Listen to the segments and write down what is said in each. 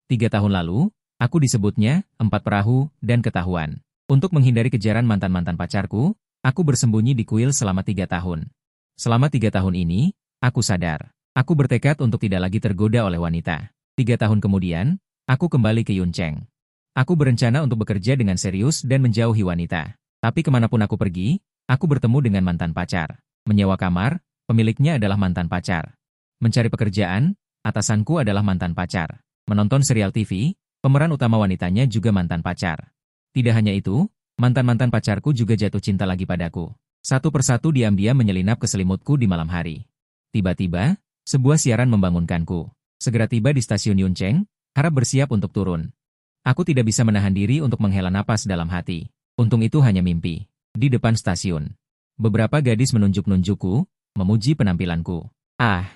3 tahun lalu, aku disebutnya, 4 perahu, dan ketahuan. Untuk menghindari kejaran mantan-mantan pacarku, aku bersembunyi di kuil selama 3 tahun. Selama 3 tahun ini, aku sadar. Aku bertekad untuk tidak lagi tergoda oleh wanita. 3 tahun kemudian, aku kembali ke Yuncheng. Aku berencana untuk bekerja dengan serius dan menjauhi wanita. Tapi kemanapun aku pergi, aku bertemu dengan mantan pacar. Menyewa kamar, pemiliknya adalah mantan pacar. Mencari pekerjaan, atasanku adalah mantan pacar. Menonton serial TV, pemeran utama wanitanya juga mantan pacar. Tidak hanya itu, mantan-mantan pacarku juga jatuh cinta lagi padaku. Satu persatu diam-diam menyelinap ke selimutku di malam hari. Tiba-tiba, sebuah siaran membangunkanku. Segera tiba di stasiun Yuncheng, harap bersiap untuk turun. Aku tidak bisa menahan diri untuk menghela napas dalam hati. Untung itu hanya mimpi. Di depan stasiun, beberapa gadis menunjuk-nunjukku, memuji penampilanku. Ah,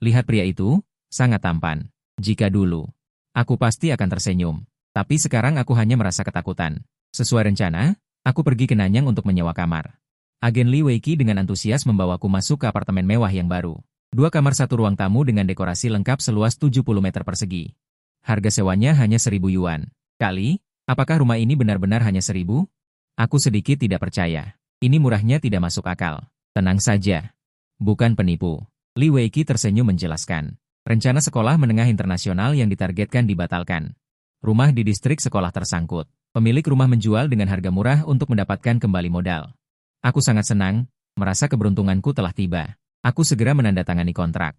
lihat pria itu, sangat tampan. Jika dulu, aku pasti akan tersenyum. Tapi sekarang aku hanya merasa ketakutan. Sesuai rencana, aku pergi ke Nanyang untuk menyewa kamar. Agen Li Weiqi dengan antusias membawaku masuk ke apartemen mewah yang baru. 2 kamar 1 ruang tamu dengan dekorasi lengkap seluas 70 meter persegi. Harga sewanya hanya 1.000 yuan. Kali, apakah rumah ini benar-benar hanya 1.000? Aku sedikit tidak percaya. Ini murahnya tidak masuk akal. Tenang saja. Bukan penipu. Li Weiqi tersenyum menjelaskan. Rencana sekolah menengah internasional yang ditargetkan dibatalkan. Rumah di distrik sekolah tersangkut. Pemilik rumah menjual dengan harga murah untuk mendapatkan kembali modal. Aku sangat senang, merasa keberuntunganku telah tiba. Aku segera menandatangani kontrak.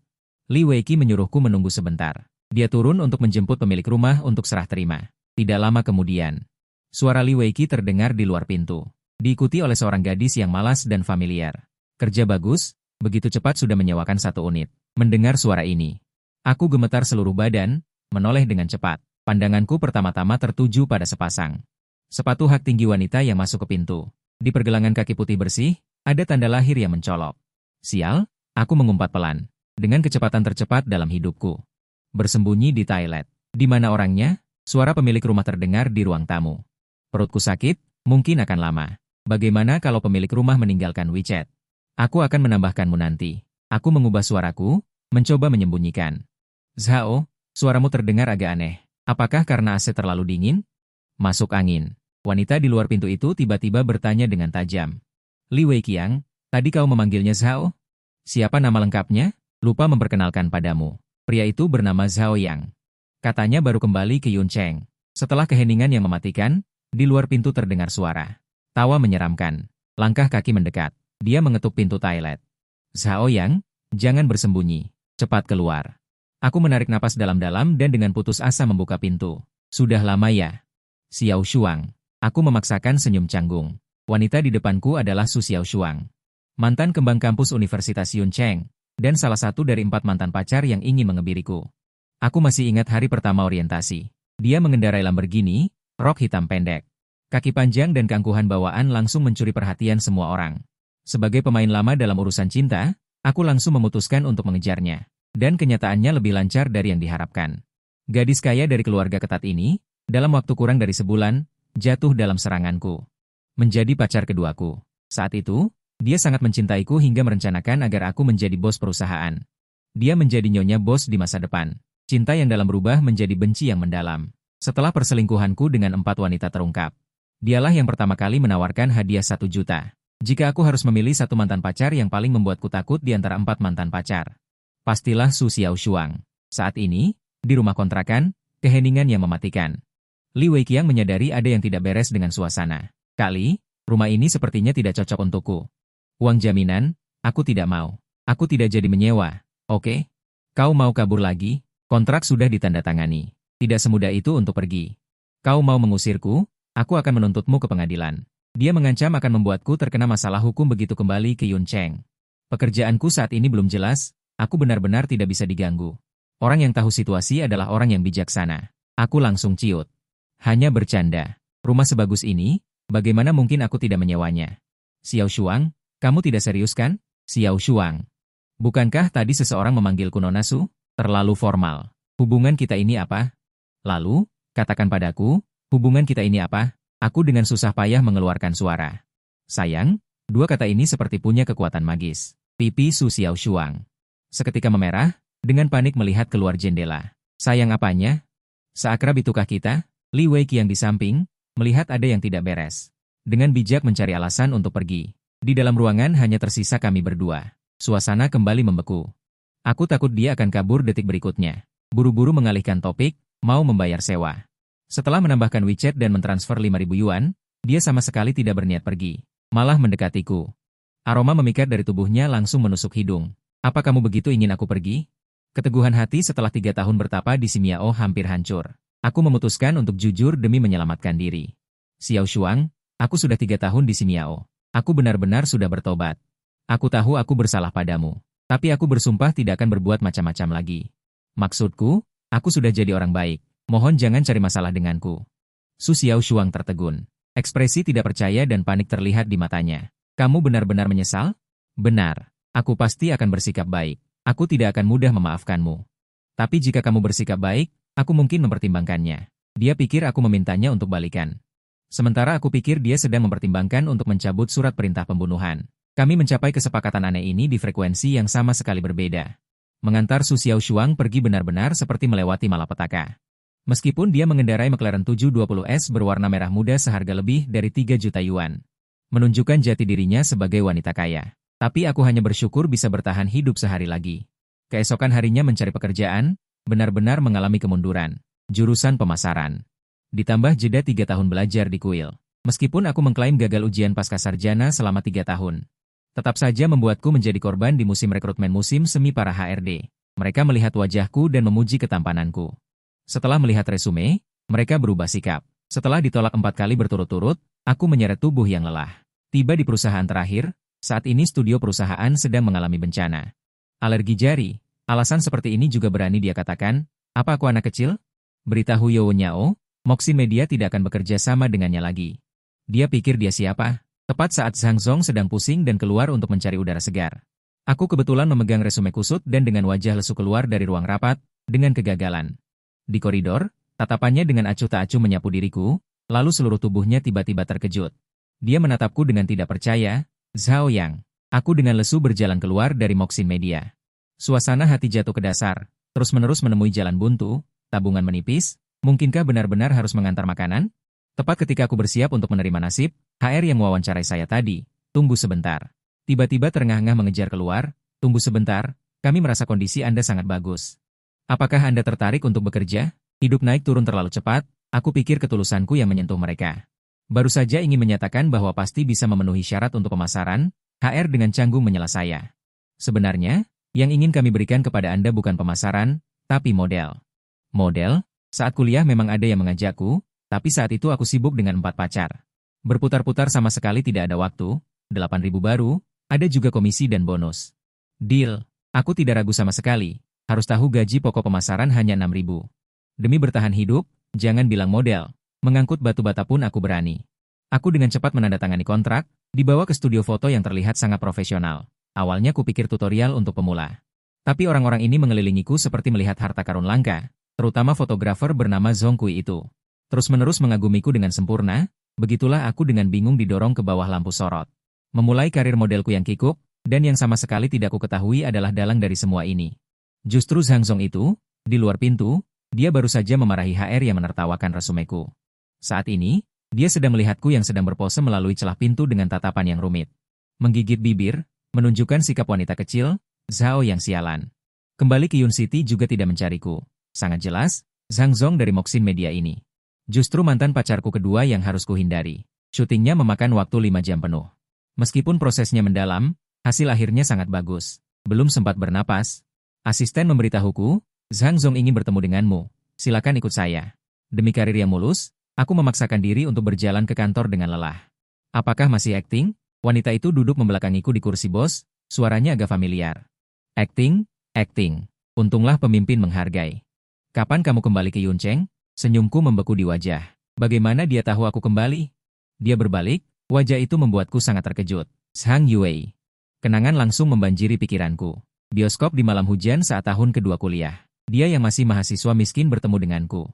Li Weiqi menyuruhku menunggu sebentar. Dia turun untuk menjemput pemilik rumah untuk serah terima. Tidak lama kemudian, suara Li Weiqi terdengar di luar pintu. Diikuti oleh seorang gadis yang malas dan familiar. Kerja bagus, begitu cepat sudah menyewakan 1 unit. Mendengar suara ini, aku gemetar seluruh badan, menoleh dengan cepat. Pandanganku pertama-tama tertuju pada sepasang sepatu hak tinggi wanita yang masuk ke pintu. Di pergelangan kaki putih bersih, ada tanda lahir yang mencolok. Sial, aku mengumpat pelan, dengan kecepatan tercepat dalam hidupku. Bersembunyi di toilet. Di mana orangnya? Suara pemilik rumah terdengar di ruang tamu. Perutku sakit, mungkin akan lama. Bagaimana kalau pemilik rumah meninggalkan WeChat? Aku akan menambahkanmu nanti. Aku mengubah suaraku, mencoba menyembunyikan. Zhao, suaramu terdengar agak aneh. Apakah karena AC terlalu dingin? Masuk angin. Wanita di luar pintu itu tiba-tiba bertanya dengan tajam. Li Weiqiang, tadi kau memanggilnya Zhao? Siapa nama lengkapnya? Lupa memperkenalkan padamu. Pria itu bernama Zhao Yang. Katanya baru kembali ke Yuncheng. Setelah keheningan yang mematikan, di luar pintu terdengar suara. Tawa menyeramkan. Langkah kaki mendekat. Dia mengetuk pintu toilet. Zhao Yang, jangan bersembunyi. Cepat keluar. Aku menarik napas dalam-dalam dan dengan putus asa membuka pintu. Sudah lama ya? Xiao Shuang. Aku memaksakan senyum canggung. Wanita di depanku adalah Su Xiao Shuang. Mantan kembang kampus Universitas Yuncheng, dan salah satu dari 4 mantan pacar yang ingin mengebiriku. Aku masih ingat hari pertama orientasi. Dia mengendarai Lamborghini, rok hitam pendek. Kaki panjang dan keangkuhan bawaan langsung mencuri perhatian semua orang. Sebagai pemain lama dalam urusan cinta, aku langsung memutuskan untuk mengejarnya. Dan kenyataannya lebih lancar dari yang diharapkan. Gadis kaya dari keluarga ketat ini, dalam waktu kurang dari sebulan, jatuh dalam seranganku. Menjadi pacar keduaku. Saat itu, dia sangat mencintaiku hingga merencanakan agar aku menjadi bos perusahaan. Dia menjadi nyonya bos di masa depan. Cinta yang dalam berubah menjadi benci yang mendalam. Setelah perselingkuhanku dengan 4 wanita terungkap, dialah yang pertama kali menawarkan hadiah 1 juta. Jika aku harus memilih 1 mantan pacar yang paling membuatku takut di antara 4 mantan pacar. Pastilah Su Xiao Shuang. Saat ini, di rumah kontrakan, keheningan yang mematikan. Li Weiqiang menyadari ada yang tidak beres dengan suasana. Kali, rumah ini sepertinya tidak cocok untukku. Uang jaminan, aku tidak mau. Aku tidak jadi menyewa, oke? Kau mau kabur lagi? Kontrak sudah ditandatangani. Tidak semudah itu untuk pergi. Kau mau mengusirku? Aku akan menuntutmu ke pengadilan. Dia mengancam akan membuatku terkena masalah hukum begitu kembali ke Yuncheng. Pekerjaanku saat ini belum jelas. Aku benar-benar tidak bisa diganggu. Orang yang tahu situasi adalah orang yang bijaksana. Aku langsung ciut. Hanya bercanda. Rumah sebagus ini, bagaimana mungkin aku tidak menyewanya? Xiao Shuang, kamu tidak serius kan? Xiao Shuang. Bukankah tadi seseorang memanggilku Nona Su? Terlalu formal. Hubungan kita ini apa? Lalu, katakan padaku, hubungan kita ini apa? Aku dengan susah payah mengeluarkan suara. Sayang, 2 kata ini seperti punya kekuatan magis. Pipi Su Xiao Shuang seketika memerah, dengan panik melihat keluar jendela. Sayang apanya? Seakrab itukah kita? Li Weiqiang di samping, melihat ada yang tidak beres. Dengan bijak mencari alasan untuk pergi. Di dalam ruangan hanya tersisa kami berdua. Suasana kembali membeku. Aku takut dia akan kabur detik berikutnya. Buru-buru mengalihkan topik, mau membayar sewa. Setelah menambahkan WeChat dan mentransfer 5.000 yuan, dia sama sekali tidak berniat pergi. Malah mendekatiku. Aroma memikat dari tubuhnya langsung menusuk hidung. Apa kamu begitu ingin aku pergi? Keteguhan hati setelah 3 tahun bertapa di Simiao hampir hancur. Aku memutuskan untuk jujur demi menyelamatkan diri. Xiao Shuang, aku sudah 3 tahun di Simiao. Aku benar-benar sudah bertobat. Aku tahu aku bersalah padamu. Tapi aku bersumpah tidak akan berbuat macam-macam lagi. Maksudku, aku sudah jadi orang baik. Mohon jangan cari masalah denganku. Su Xiao Shuang tertegun. Ekspresi tidak percaya dan panik terlihat di matanya. Kamu benar-benar menyesal? Benar. Aku pasti akan bersikap baik. Aku tidak akan mudah memaafkanmu. Tapi jika kamu bersikap baik, aku mungkin mempertimbangkannya. Dia pikir aku memintanya untuk balikan. Sementara aku pikir dia sedang mempertimbangkan untuk mencabut surat perintah pembunuhan. Kami mencapai kesepakatan aneh ini di frekuensi yang sama sekali berbeda. Mengantar Su Xiao Shuang pergi benar-benar seperti melewati malapetaka. Meskipun dia mengendarai McLaren 720S berwarna merah muda seharga lebih dari 3 juta yuan. Menunjukkan jati dirinya sebagai wanita kaya. Tapi aku hanya bersyukur bisa bertahan hidup sehari lagi. Keesokan harinya mencari pekerjaan, benar-benar mengalami kemunduran. Jurusan pemasaran. Ditambah jeda 3 tahun belajar di kuil. Meskipun aku mengklaim gagal ujian pascasarjana selama 3 tahun. Tetap saja membuatku menjadi korban di musim rekrutmen musim semi para HRD. Mereka melihat wajahku dan memuji ketampananku. Setelah melihat resume, mereka berubah sikap. Setelah ditolak 4 kali berturut-turut, aku menyeret tubuh yang lelah. Tiba di perusahaan terakhir, saat ini studio perusahaan sedang mengalami bencana. Alergi jari, alasan seperti ini juga berani dia katakan, apa aku anak kecil? Beritahu Yo Nyao, Moxin Media tidak akan bekerja sama dengannya lagi. Dia pikir dia siapa? Tepat saat Zhang Zong sedang pusing dan keluar untuk mencari udara segar. Aku kebetulan memegang resume kusut dan dengan wajah lesu keluar dari ruang rapat, dengan kegagalan. Di koridor, tatapannya dengan acuh tak acuh menyapu diriku, lalu seluruh tubuhnya tiba-tiba terkejut. Dia menatapku dengan tidak percaya, Zhao Yang. Aku dengan lesu berjalan keluar dari Moxin Media. Suasana hati jatuh ke dasar, terus-menerus menemui jalan buntu, tabungan menipis, mungkinkah benar-benar harus mengantar makanan? Tepat ketika aku bersiap untuk menerima nasib, HR yang mewawancarai saya tadi, tunggu sebentar. Tiba-tiba terengah-engah mengejar keluar, tunggu sebentar, kami merasa kondisi Anda sangat bagus. Apakah Anda tertarik untuk bekerja? Hidup naik turun terlalu cepat, aku pikir ketulusanku yang menyentuh mereka. Baru saja ingin menyatakan bahwa pasti bisa memenuhi syarat untuk pemasaran, HR dengan canggung menyela saya. Sebenarnya, yang ingin kami berikan kepada Anda bukan pemasaran, tapi model. Model? Saat kuliah memang ada yang mengajakku, tapi saat itu aku sibuk dengan 4 pacar. Berputar-putar sama sekali tidak ada waktu, 8.000 baru, ada juga komisi dan bonus. Deal, aku tidak ragu sama sekali, harus tahu gaji pokok pemasaran hanya 6.000. Demi bertahan hidup, jangan bilang model, mengangkut batu bata pun aku berani. Aku dengan cepat menandatangani kontrak, dibawa ke studio foto yang terlihat sangat profesional. Awalnya kupikir tutorial untuk pemula. Tapi orang-orang ini mengelilingiku seperti melihat harta karun langka, terutama fotografer bernama Zhong Kui itu. Terus-menerus mengagumiku dengan sempurna, begitulah aku dengan bingung didorong ke bawah lampu sorot. Memulai karir modelku yang kikuk, dan yang sama sekali tidak ku ketahui adalah dalang dari semua ini. Justru Zhang Zong itu, di luar pintu, dia baru saja memarahi HR yang menertawakan resumeku. Saat ini, dia sedang melihatku yang sedang berpose melalui celah pintu dengan tatapan yang rumit. Menggigit bibir, menunjukkan sikap wanita kecil, Zhao yang sialan. Kembali ke Yun City juga tidak mencariku. Sangat jelas, Zhang Zong dari Moxin Media ini. Justru mantan pacarku kedua yang harus kuhindari. Syutingnya memakan waktu 5 jam penuh. Meskipun prosesnya mendalam, hasil akhirnya sangat bagus. Belum sempat bernapas. Asisten memberitahuku, Zhang Zong ingin bertemu denganmu. Silakan ikut saya. Demi karir yang mulus, aku memaksakan diri untuk berjalan ke kantor dengan lelah. Apakah masih akting? Wanita itu duduk membelakangiku di kursi bos, suaranya agak familiar. Akting, akting. Untunglah pemimpin menghargai. Kapan kamu kembali ke Yuncheng? Senyumku membeku di wajah. Bagaimana dia tahu aku kembali? Dia berbalik, wajah itu membuatku sangat terkejut. Zhang Yue. Kenangan langsung membanjiri pikiranku. Bioskop di malam hujan saat tahun kedua kuliah. Dia yang masih mahasiswa miskin bertemu denganku.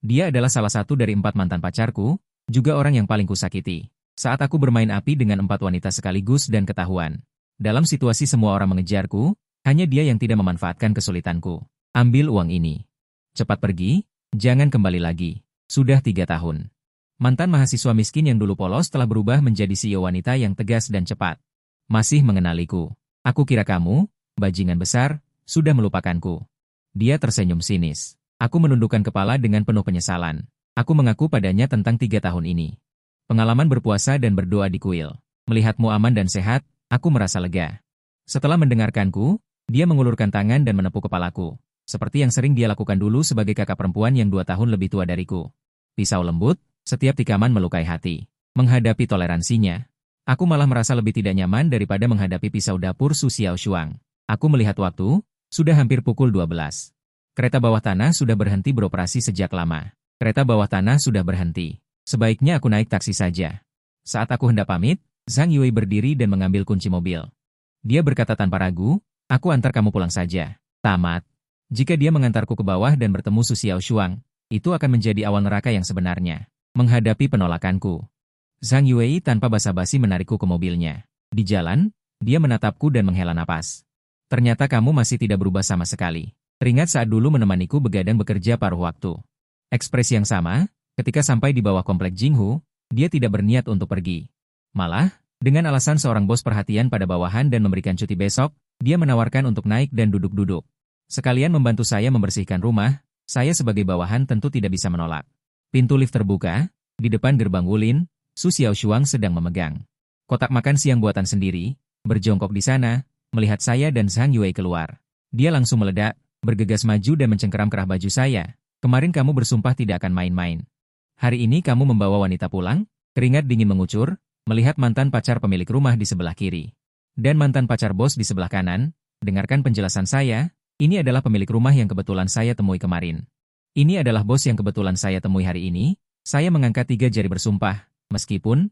Dia adalah salah satu dari 4 mantan pacarku, juga orang yang paling kusakiti. Saat aku bermain api dengan 4 wanita sekaligus dan ketahuan. Dalam situasi semua orang mengejarku, hanya dia yang tidak memanfaatkan kesulitanku. Ambil uang ini. Cepat pergi, Jangan kembali lagi. Sudah 3 tahun. Mantan mahasiswa miskin yang dulu polos telah berubah menjadi CEO wanita yang tegas dan cepat. Masih mengenaliku. Aku kira kamu, bajingan besar, sudah melupakanku. Dia tersenyum sinis. Aku menundukkan kepala dengan penuh penyesalan. Aku mengaku padanya tentang 3 tahun ini. Pengalaman berpuasa dan berdoa di kuil. Melihatmu aman dan sehat, aku merasa lega. Setelah mendengarkanku, dia mengulurkan tangan dan menepuk kepalaku. Seperti yang sering dia lakukan dulu sebagai kakak perempuan yang 2 tahun lebih tua dariku. Pisau lembut, setiap tikaman melukai hati. Menghadapi toleransinya, aku malah merasa lebih tidak nyaman daripada menghadapi pisau dapur Su Xiaoshuang. Aku melihat waktu, sudah hampir pukul 12. Kereta bawah tanah sudah berhenti beroperasi sejak lama. Kereta bawah tanah sudah berhenti. Sebaiknya aku naik taksi saja. Saat aku hendak pamit, Zhang Yue berdiri dan mengambil kunci mobil. Dia berkata tanpa ragu, aku antar kamu pulang saja. Tamat. Jika dia mengantarku ke bawah dan bertemu Su Xiaoshuang, itu akan menjadi awal neraka yang sebenarnya. Menghadapi penolakanku, Zhang Yue tanpa basa-basi menarikku ke mobilnya. Di jalan, dia menatapku dan menghela napas. Ternyata kamu masih tidak berubah sama sekali. Teringat saat dulu menemaniku begadang bekerja paruh waktu. Ekspresi yang sama, ketika sampai di bawah komplek Jinghu, dia tidak berniat untuk pergi. Malah, dengan alasan seorang bos perhatian pada bawahan dan memberikan cuti besok, dia menawarkan untuk naik dan duduk-duduk. Sekalian membantu saya membersihkan rumah, saya sebagai bawahan tentu tidak bisa menolak. Pintu lift terbuka, di depan gerbang Wulin, Su Xiaoshuang sedang memegang kotak makan siang buatan sendiri, berjongkok di sana, melihat saya dan Zhang Yue keluar. Dia langsung meledak, bergegas maju dan mencengkeram kerah baju saya. Kemarin kamu bersumpah tidak akan main-main. Hari ini kamu membawa wanita pulang? Keringat dingin mengucur, melihat mantan pacar pemilik rumah di sebelah kiri. Dan mantan pacar bos di sebelah kanan. Dengarkan penjelasan saya, ini adalah pemilik rumah yang kebetulan saya temui kemarin. Ini adalah bos yang kebetulan saya temui hari ini. Saya mengangkat 3 jari bersumpah, meskipun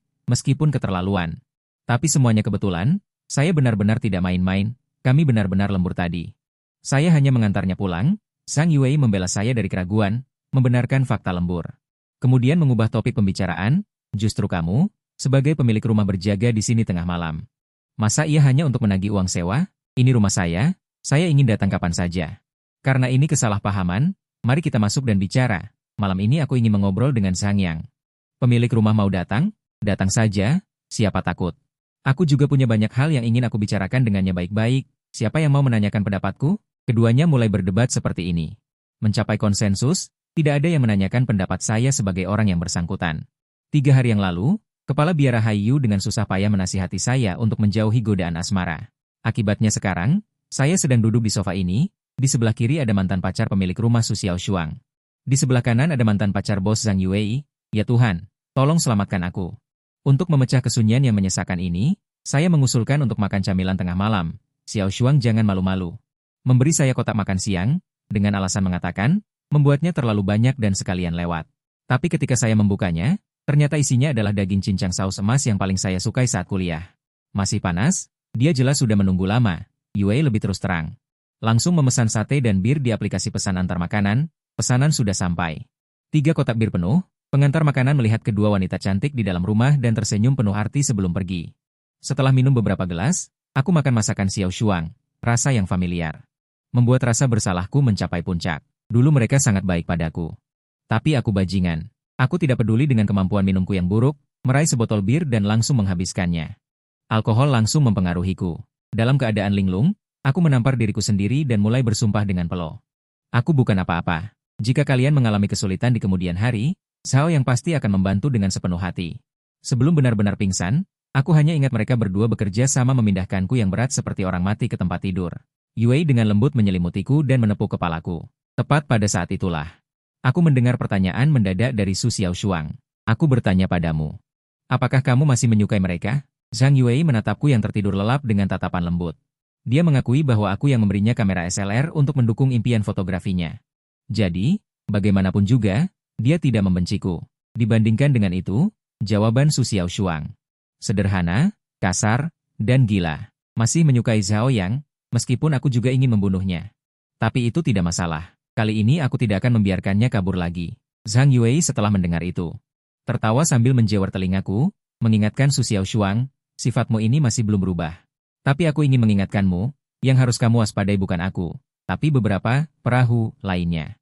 keterlaluan. Tapi semuanya kebetulan, saya benar-benar tidak main-main, kami benar-benar lembur tadi. Saya hanya mengantarnya pulang. Zhang Yue membela saya dari keraguan, membenarkan fakta lembur. Kemudian mengubah topik pembicaraan, justru kamu, sebagai pemilik rumah berjaga di sini tengah malam. Masa ia hanya untuk menagih uang sewa? Ini rumah saya ingin datang kapan saja. Karena ini kesalahpahaman, mari kita masuk dan bicara. Malam ini aku ingin mengobrol dengan Zhang Yang. Pemilik rumah mau datang? Datang saja, siapa takut. Aku juga punya banyak hal yang ingin aku bicarakan dengannya baik-baik. Siapa yang mau menanyakan pendapatku? Keduanya mulai berdebat seperti ini. Mencapai konsensus, tidak ada yang menanyakan pendapat saya sebagai orang yang bersangkutan. 3 hari yang lalu, Kepala Biara Haiyu dengan susah payah menasihati saya untuk menjauhi godaan asmara. Akibatnya sekarang, saya sedang duduk di sofa ini, di sebelah kiri ada mantan pacar pemilik rumah Su Xiaoshuang. Di sebelah kanan ada mantan pacar bos Zhang Yue. Ya Tuhan, tolong selamatkan aku. Untuk memecah kesunyian yang menyesakan ini, saya mengusulkan untuk makan camilan tengah malam. Xiaoshuang jangan malu-malu. Memberi saya kotak makan siang, dengan alasan mengatakan, membuatnya terlalu banyak dan sekalian lewat. Tapi ketika saya membukanya, ternyata isinya adalah daging cincang saus emas yang paling saya sukai saat kuliah. Masih panas, dia jelas sudah menunggu lama. Yue lebih terus terang. Langsung memesan sate dan bir di aplikasi pesan antar makanan, pesanan sudah sampai. 3 kotak bir penuh, pengantar makanan melihat kedua wanita cantik di dalam rumah dan tersenyum penuh arti sebelum pergi. Setelah minum beberapa gelas, aku makan masakan Xiaoshuang, rasa yang familiar. Membuat rasa bersalahku mencapai puncak. Dulu mereka sangat baik padaku. Tapi aku bajingan. Aku tidak peduli dengan kemampuan minumku yang buruk, meraih sebotol bir dan langsung menghabiskannya. Alkohol langsung mempengaruhiku. Dalam keadaan linglung, aku menampar diriku sendiri dan mulai bersumpah dengan peluh. Aku bukan apa-apa. Jika kalian mengalami kesulitan di kemudian hari, Zhao yang pasti akan membantu dengan sepenuh hati. Sebelum benar-benar pingsan, aku hanya ingat mereka berdua bekerja sama memindahkanku yang berat seperti orang mati ke tempat tidur. Yue dengan lembut menyelimutiku dan menepuk kepalaku. Tepat pada saat itulah, aku mendengar pertanyaan mendadak dari Su Xiaoshuang. Aku bertanya padamu, apakah kamu masih menyukai mereka? Zhang Yue menatapku yang tertidur lelap dengan tatapan lembut. Dia mengakui bahwa aku yang memberinya kamera SLR untuk mendukung impian fotografinya. Jadi, bagaimanapun juga, dia tidak membenciku. Dibandingkan dengan itu, jawaban Su Xiaoshuang sederhana, kasar, dan gila. Masih menyukai Zhao Yang, meskipun aku juga ingin membunuhnya. Tapi itu tidak masalah. Kali ini aku tidak akan membiarkannya kabur lagi. Zhang Yue setelah mendengar itu tertawa sambil menjewer telingaku, mengingatkan Su Xiaoshuang, sifatmu ini masih belum berubah. Tapi aku ingin mengingatkanmu, yang harus kamu waspadai bukan aku, tapi beberapa perahu lainnya.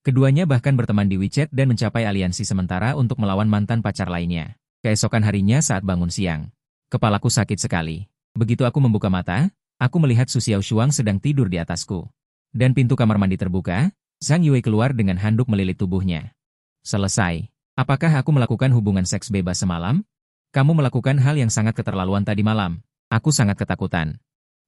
Keduanya bahkan berteman di WeChat dan mencapai aliansi sementara untuk melawan mantan pacar lainnya. Keesokan harinya saat bangun siang, kepalaku sakit sekali. Begitu aku membuka mata, aku melihat Su Xiaoshuang sedang tidur di atasku. Dan pintu kamar mandi terbuka, Zhang Yue keluar dengan handuk melilit tubuhnya. Selesai. Apakah aku melakukan hubungan seks bebas semalam? Kamu melakukan hal yang sangat keterlaluan tadi malam. Aku sangat ketakutan.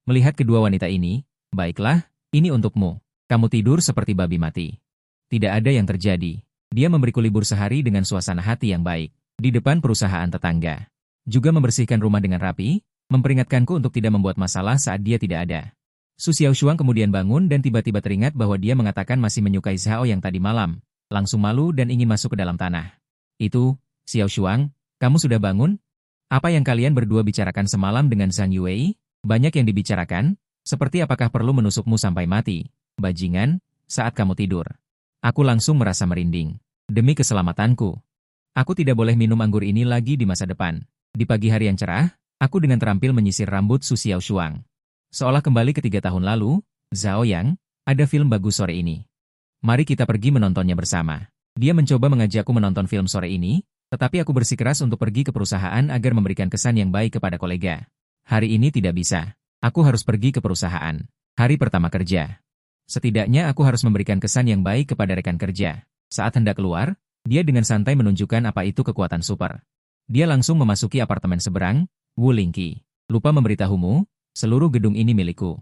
Melihat kedua wanita ini, baiklah, ini untukmu. Kamu tidur seperti babi mati. Tidak ada yang terjadi. Dia memberiku libur sehari dengan suasana hati yang baik. Di depan perusahaan tetangga. Juga membersihkan rumah dengan rapi, memperingatkanku untuk tidak membuat masalah saat dia tidak ada. Su Xiaoshuang kemudian bangun dan tiba-tiba teringat bahwa dia mengatakan masih menyukai Zhao yang tadi malam. Langsung malu dan ingin masuk ke dalam tanah. Itu, Xiaoshuang, kamu sudah bangun? Apa yang kalian berdua bicarakan semalam dengan Zhang Yue? Banyak yang dibicarakan, seperti apakah perlu menusukmu sampai mati, bajingan, saat kamu tidur. Aku langsung merasa merinding. Demi keselamatanku. Aku tidak boleh minum anggur ini lagi di masa depan. Di pagi hari yang cerah, aku dengan terampil menyisir rambut Su Xiaoshuang. Seolah kembali ke 3 tahun lalu, Zhao Yang, ada film bagus sore ini. Mari kita pergi menontonnya bersama. Dia mencoba mengajakku menonton film sore ini, tetapi aku bersikeras untuk pergi ke perusahaan agar memberikan kesan yang baik kepada kolega. Hari ini tidak bisa. Aku harus pergi ke perusahaan. Hari pertama kerja. Setidaknya aku harus memberikan kesan yang baik kepada rekan kerja. Saat hendak keluar, dia dengan santai menunjukkan apa itu kekuatan super. Dia langsung memasuki apartemen seberang, Wu Lingqi. Lupa memberitahumu, seluruh gedung ini milikku.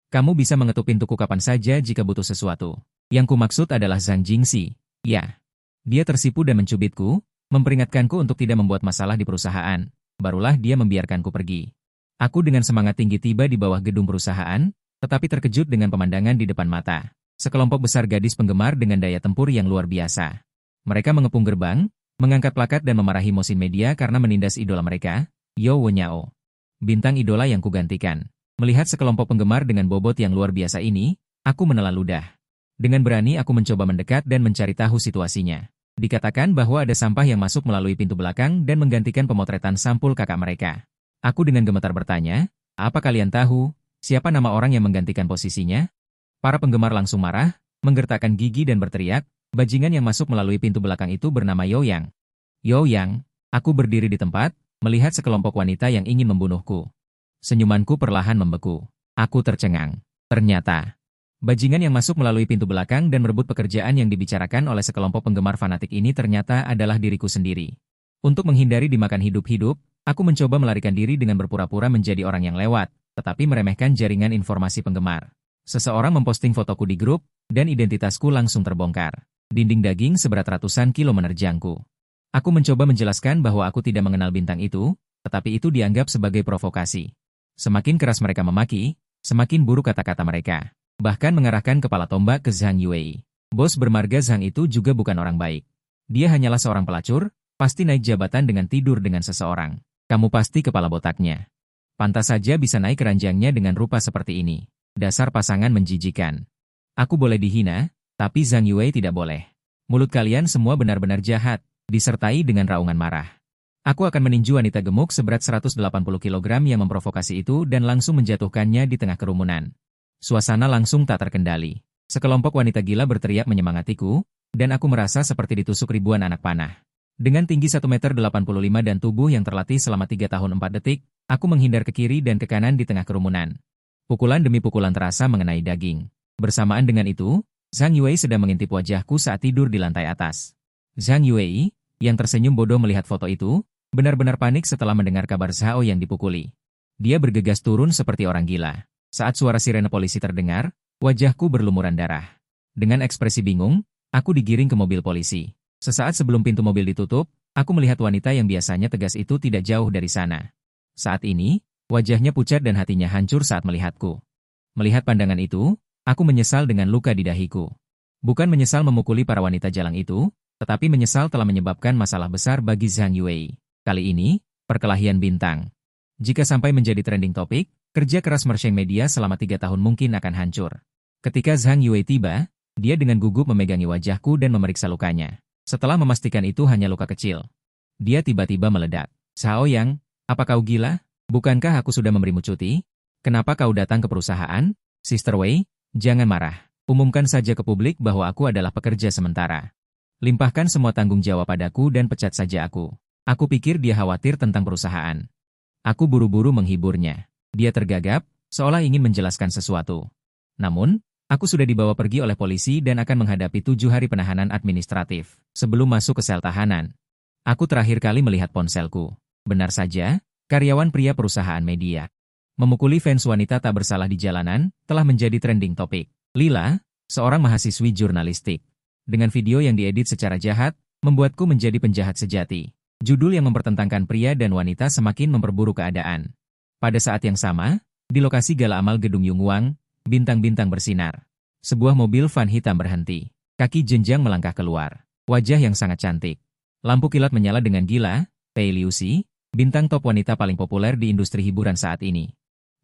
Kamu bisa mengetuk pintuku kapan saja jika butuh sesuatu. Yang kumaksud adalah Zhang Jingxi. Ya. Dia tersipu dan mencubitku, memperingatkanku untuk tidak membuat masalah di perusahaan. Barulah dia membiarkanku pergi. Aku dengan semangat tinggi tiba di bawah gedung perusahaan, tetapi terkejut dengan pemandangan di depan mata. Sekelompok besar gadis penggemar dengan daya tempur yang luar biasa. Mereka mengepung gerbang, mengangkat plakat dan memarahi mesin media karena menindas idola mereka, Yo Wenyao. Bintang idola yang kugantikan. Melihat sekelompok penggemar dengan bobot yang luar biasa ini, aku menelan ludah. Dengan berani aku mencoba mendekat dan mencari tahu situasinya. Dikatakan bahwa ada sampah yang masuk melalui pintu belakang dan menggantikan pemotretan sampul kakak mereka. Aku dengan gemetar bertanya, apa kalian tahu, siapa nama orang yang menggantikan posisinya? Para penggemar langsung marah, menggertakkan gigi dan berteriak, bajingan yang masuk melalui pintu belakang itu bernama Yo Yang. Yo Yang, aku berdiri di tempat, melihat sekelompok wanita yang ingin membunuhku. Senyumanku perlahan membeku. Aku tercengang. Ternyata, bajingan yang masuk melalui pintu belakang dan merebut pekerjaan yang dibicarakan oleh sekelompok penggemar fanatik ini ternyata adalah diriku sendiri. Untuk menghindari dimakan hidup-hidup, aku mencoba melarikan diri dengan berpura-pura menjadi orang yang lewat, tetapi meremehkan jaringan informasi penggemar. Seseorang memposting fotoku di grup, dan identitasku langsung terbongkar. Dinding daging seberat ratusan kilo menerjangku. Aku mencoba menjelaskan bahwa aku tidak mengenal bintang itu, tetapi itu dianggap sebagai provokasi. Semakin keras mereka memaki, semakin buruk kata-kata mereka. Bahkan mengarahkan kepala tombak ke Zhang Yue. Bos bermarga Zhang itu juga bukan orang baik. Dia hanyalah seorang pelacur, pasti naik jabatan dengan tidur dengan seseorang. Kamu pasti kepala botaknya. Pantas saja bisa naik keranjangnya dengan rupa seperti ini. Dasar pasangan menjijikan. Aku boleh dihina, tapi Zhang Yue tidak boleh. Mulut kalian semua benar-benar jahat, disertai dengan raungan marah. Aku akan meninju wanita gemuk seberat 180 kg yang memprovokasi itu dan langsung menjatuhkannya di tengah kerumunan. Suasana langsung tak terkendali. Sekelompok wanita gila berteriak menyemangatiku, dan aku merasa seperti ditusuk ribuan anak panah. Dengan tinggi 1,85 m dan tubuh yang terlatih selama 3 tahun 4 detik, aku menghindar ke kiri dan ke kanan di tengah kerumunan. Pukulan demi pukulan terasa mengenai daging. Bersamaan dengan itu, Zhang Yue sedang mengintip wajahku saat tidur di lantai atas. Zhang Yue, yang tersenyum bodoh melihat foto itu, benar-benar panik setelah mendengar kabar Zhao yang dipukuli. Dia bergegas turun seperti orang gila. Saat suara sirene polisi terdengar, wajahku berlumuran darah. Dengan ekspresi bingung, aku digiring ke mobil polisi. Sesaat sebelum pintu mobil ditutup, aku melihat wanita yang biasanya tegas itu tidak jauh dari sana. Saat ini, wajahnya pucat dan hatinya hancur saat melihatku. Melihat pandangan itu, aku menyesal dengan luka di dahiku. Bukan menyesal memukuli para wanita jalang itu, tetapi menyesal telah menyebabkan masalah besar bagi Zhang Yue. Kali ini, perkelahian bintang. Jika sampai menjadi trending topik, kerja keras Merchant Media selama 3 tahun mungkin akan hancur. Ketika Zhang Yue tiba, dia dengan gugup memegangi wajahku dan memeriksa lukanya. Setelah memastikan itu hanya luka kecil, dia tiba-tiba meledak. Zhao Yang, apa kau gila? Bukankah aku sudah memberimu cuti? Kenapa kau datang ke perusahaan? Sister Wei, jangan marah. Umumkan saja ke publik bahwa aku adalah pekerja sementara. Limpahkan semua tanggung jawab padaku dan pecat saja aku. Aku pikir dia khawatir tentang perusahaan. Aku buru-buru menghiburnya. Dia tergagap, seolah ingin menjelaskan sesuatu. Namun, aku sudah dibawa pergi oleh polisi dan akan menghadapi 7 hari penahanan administratif sebelum masuk ke sel tahanan. Aku terakhir kali melihat ponselku. Benar saja, karyawan pria perusahaan media. Memukuli fans wanita tak bersalah di jalanan telah menjadi trending topik. Lila, seorang mahasiswi jurnalistik, dengan video yang diedit secara jahat, membuatku menjadi penjahat sejati. Judul yang mempertentangkan pria dan wanita semakin memperburuk keadaan. Pada saat yang sama, di lokasi gala amal gedung Yungwang, bintang-bintang bersinar. Sebuah mobil van hitam berhenti. Kaki jenjang melangkah keluar. Wajah yang sangat cantik. Lampu kilat menyala dengan gila. Pei Liuxi, bintang top wanita paling populer di industri hiburan saat ini.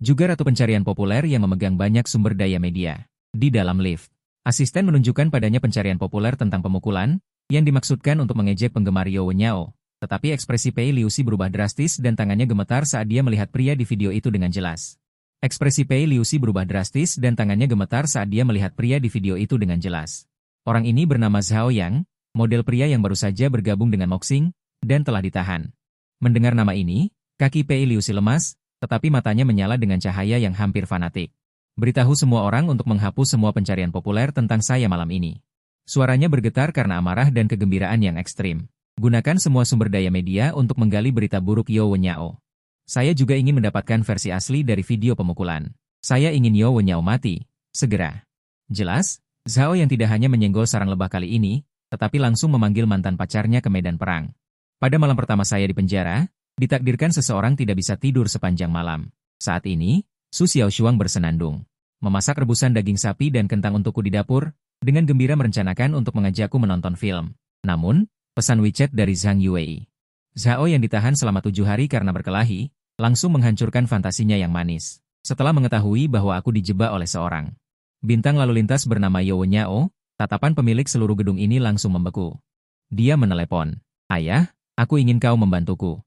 Juga ratu pencarian populer yang memegang banyak sumber daya media. Di dalam lift, asisten menunjukkan padanya pencarian populer tentang pemukulan, yang dimaksudkan untuk mengejek penggemar Yo Wenyao. Tetapi ekspresi Pei Liuxi berubah drastis dan tangannya gemetar saat dia melihat pria di video itu dengan jelas. Ekspresi Pei Liuxi berubah drastis dan tangannya gemetar saat dia melihat pria di video itu dengan jelas. Orang ini bernama Zhao Yang, model pria yang baru saja bergabung dengan Moxing, dan telah ditahan. Mendengar nama ini, kaki Pei Liuxi lemas, tetapi matanya menyala dengan cahaya yang hampir fanatik. Beritahu semua orang untuk menghapus semua pencarian populer tentang saya malam ini. Suaranya bergetar karena amarah dan kegembiraan yang ekstrim. Gunakan semua sumber daya media untuk menggali berita buruk Yo Wenyao. Saya juga ingin mendapatkan versi asli dari video pemukulan. Saya ingin Yo Wenyao mati. Segera. Jelas, Zhao yang tidak hanya menyenggol sarang lebah kali ini, tetapi langsung memanggil mantan pacarnya ke medan perang. Pada malam pertama saya di penjara, ditakdirkan seseorang tidak bisa tidur sepanjang malam. Saat ini, Su Xiaoshuang bersenandung. Memasak rebusan daging sapi dan kentang untukku di dapur, dengan gembira merencanakan untuk mengajakku menonton film. Namun, pesan WeChat dari Zhang Yuwei. Zhao yang ditahan selama 7 hari karena berkelahi, langsung menghancurkan fantasinya yang manis. Setelah mengetahui bahwa aku dijebak oleh seorang bintang lalu lintas bernama Yo Wenyao, tatapan pemilik seluruh gedung ini langsung membeku. Dia menelepon. Ayah, aku ingin kau membantuku.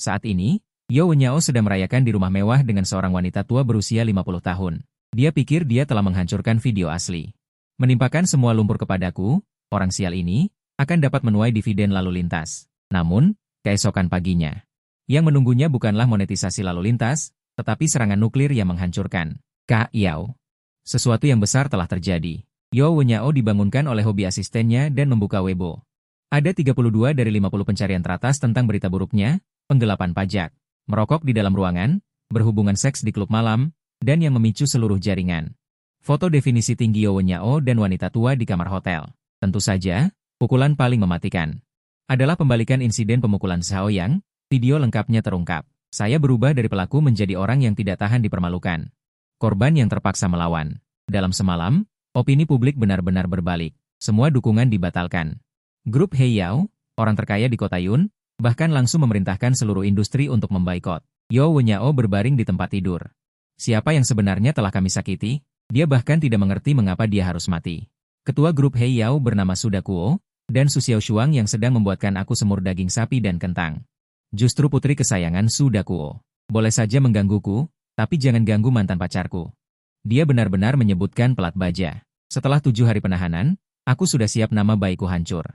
Saat ini, Yo Wenyao sedang merayakan di rumah mewah dengan seorang wanita tua berusia 50 tahun. Dia pikir dia telah menghancurkan video asli. Menimpakan semua lumpur kepadaku, orang sial ini, akan dapat menuai dividen lalu lintas. Namun, keesokan paginya, yang menunggunya bukanlah monetisasi lalu lintas, tetapi serangan nuklir yang menghancurkan. Kak Yao. Sesuatu yang besar telah terjadi. Yo Wenyao dibangunkan oleh hobi asistennya dan membuka Weibo. Ada 32 dari 50 pencarian teratas tentang berita buruknya, penggelapan pajak, merokok di dalam ruangan, berhubungan seks di klub malam, dan yang memicu seluruh jaringan. Foto definisi tinggi Yo Wenyao dan wanita tua di kamar hotel. Tentu saja, pukulan paling mematikan adalah pembalikan insiden pemukulan Zhao Yang. Video lengkapnya terungkap. Saya berubah dari pelaku menjadi orang yang tidak tahan dipermalukan. Korban yang terpaksa melawan. Dalam semalam, opini publik benar-benar berbalik. Semua dukungan dibatalkan. Grup He Yao, orang terkaya di kota Yun, bahkan langsung memerintahkan seluruh industri untuk memboikot. Yo Wenyao berbaring di tempat tidur. Siapa yang sebenarnya telah kami sakiti? Dia bahkan tidak mengerti mengapa dia harus mati. Ketua grup He Yao bernama Su Dakuo, dan Su Xiaoshuang yang sedang membuatkan aku semur daging sapi dan kentang. Justru putri kesayangan Su Dakuo. Boleh saja menggangguku, tapi jangan ganggu mantan pacarku. Dia benar-benar menyebutkan pelat baja. Setelah 7 hari penahanan, aku sudah siap nama baikku hancur.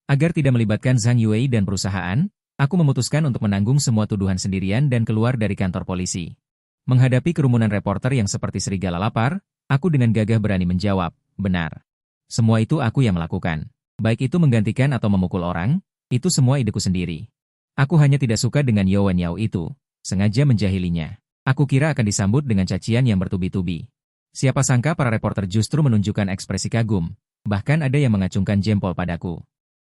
Agar tidak melibatkan Zhang Yuwei dan perusahaan, aku memutuskan untuk menanggung semua tuduhan sendirian dan keluar dari kantor polisi. Menghadapi kerumunan reporter yang seperti serigala lapar, aku dengan gagah berani menjawab, benar. Semua itu aku yang melakukan. Baik itu menggantikan atau memukul orang, itu semua ideku sendiri. Aku hanya tidak suka dengan Yo Wenyao itu, sengaja menjahilinya. Aku kira akan disambut dengan cacian yang bertubi-tubi. Siapa sangka para reporter justru menunjukkan ekspresi kagum, bahkan ada yang mengacungkan jempol padaku.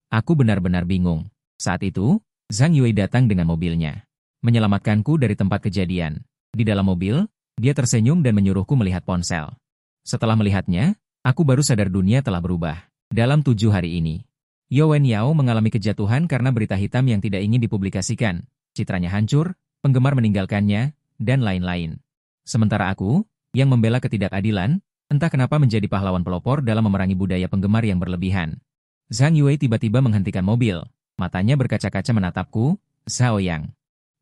Aku benar-benar bingung. Saat itu, Zhang Yuwei datang dengan mobilnya, menyelamatkanku dari tempat kejadian. Di dalam mobil, dia tersenyum dan menyuruhku melihat ponsel. Setelah melihatnya, aku baru sadar dunia telah berubah. Dalam 7 hari ini, Yo Wenyao mengalami kejatuhan karena berita hitam yang tidak ingin dipublikasikan, citranya hancur, penggemar meninggalkannya, dan lain-lain. Sementara aku, yang membela ketidakadilan, entah kenapa menjadi pahlawan pelopor dalam memerangi budaya penggemar yang berlebihan. Zhang Yuwei tiba-tiba menghentikan mobil, matanya berkaca-kaca menatapku, Zhao Yang.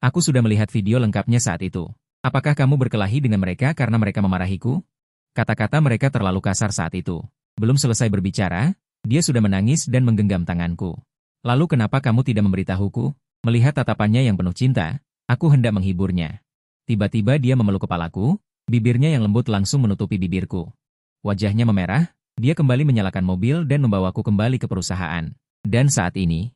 Aku sudah melihat video lengkapnya saat itu. Apakah kamu berkelahi dengan mereka karena mereka memarahiku? Kata-kata mereka terlalu kasar saat itu. Belum selesai berbicara, dia sudah menangis dan menggenggam tanganku. Lalu kenapa kamu tidak memberitahuku? Melihat tatapannya yang penuh cinta, aku hendak menghiburnya. Tiba-tiba dia memeluk kepalaku, bibirnya yang lembut langsung menutupi bibirku. Wajahnya memerah, dia kembali menyalakan mobil dan membawaku kembali ke perusahaan. Dan saat ini,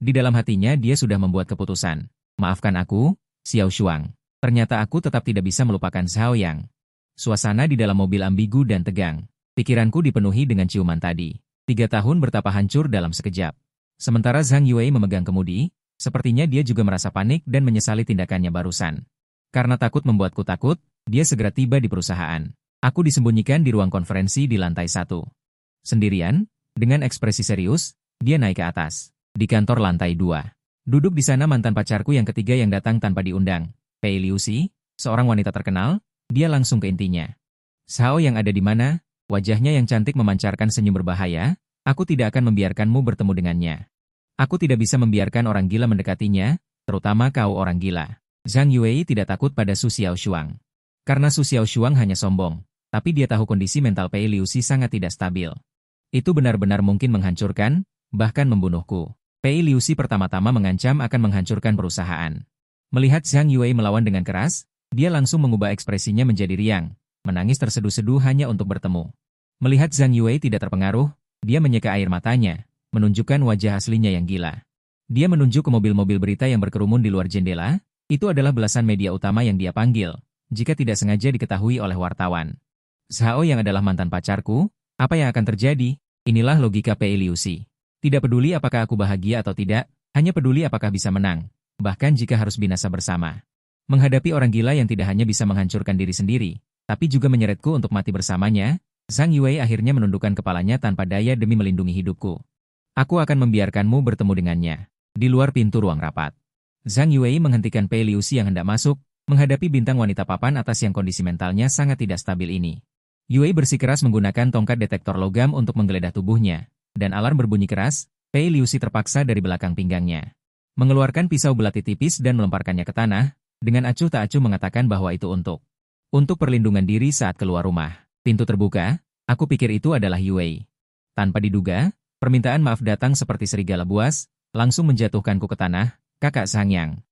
di dalam hatinya dia sudah membuat keputusan. Maafkan aku, Xiao Shuang. Ternyata aku tetap tidak bisa melupakan Xiao Yang. Suasana di dalam mobil ambigu dan tegang. Pikiranku dipenuhi dengan ciuman tadi. 3 tahun bertapa hancur dalam sekejap. Sementara Zhang Yue memegang kemudi, sepertinya dia juga merasa panik dan menyesali tindakannya barusan. Karena takut membuatku takut, dia segera tiba di perusahaan. Aku disembunyikan di ruang konferensi di lantai 1. Sendirian, dengan ekspresi serius, dia naik ke atas. Di kantor lantai 2. Duduk di sana mantan pacarku yang ketiga yang datang tanpa diundang. Pei Liuxi, seorang wanita terkenal, dia langsung ke intinya. Xiao yang ada di mana? Wajahnya yang cantik memancarkan senyum berbahaya. Aku tidak akan membiarkanmu bertemu dengannya. Aku tidak bisa membiarkan orang gila mendekatinya, terutama kau orang gila. Zhang Yue tidak takut pada Su Xiao Shuang. Karena Su Xiao Shuang hanya sombong, tapi dia tahu kondisi mental Pei Liuxi sangat tidak stabil. Itu benar-benar mungkin menghancurkan, bahkan membunuhku. Pei Liuxi pertama-tama mengancam akan menghancurkan perusahaan. Melihat Zhang Yue melawan dengan keras, dia langsung mengubah ekspresinya menjadi riang, menangis terseduh-seduh hanya untuk bertemu. Melihat Zhang Yue tidak terpengaruh, dia menyeka air matanya, menunjukkan wajah aslinya yang gila. Dia menunjuk ke mobil-mobil berita yang berkerumun di luar jendela, itu adalah belasan media utama yang dia panggil, jika tidak sengaja diketahui oleh wartawan. Xiao yang adalah mantan pacarku, apa yang akan terjadi? Inilah logika Pei Liuxi. Tidak peduli apakah aku bahagia atau tidak, hanya peduli apakah bisa menang, bahkan jika harus binasa bersama. Menghadapi orang gila yang tidak hanya bisa menghancurkan diri sendiri, tapi juga menyeretku untuk mati bersamanya, Zhang Yue akhirnya menundukkan kepalanya tanpa daya demi melindungi hidupku. Aku akan membiarkanmu bertemu dengannya. Di luar pintu ruang rapat. Zhang Yue menghentikan Pei Liuxi yang hendak masuk, menghadapi bintang wanita papan atas yang kondisi mentalnya sangat tidak stabil ini. Yue bersikeras menggunakan tongkat detektor logam untuk menggeledah tubuhnya, dan alarm berbunyi keras, Pei Liuxi terpaksa dari belakang pinggangnya. Mengeluarkan pisau belati tipis dan melemparkannya ke tanah, dengan acuh tak acuh mengatakan bahwa itu untuk perlindungan diri saat keluar rumah. Pintu terbuka, aku pikir itu adalah Yue. Tanpa diduga, permintaan maaf datang seperti serigala buas, langsung menjatuhkanku ke tanah, kakak Sangyang.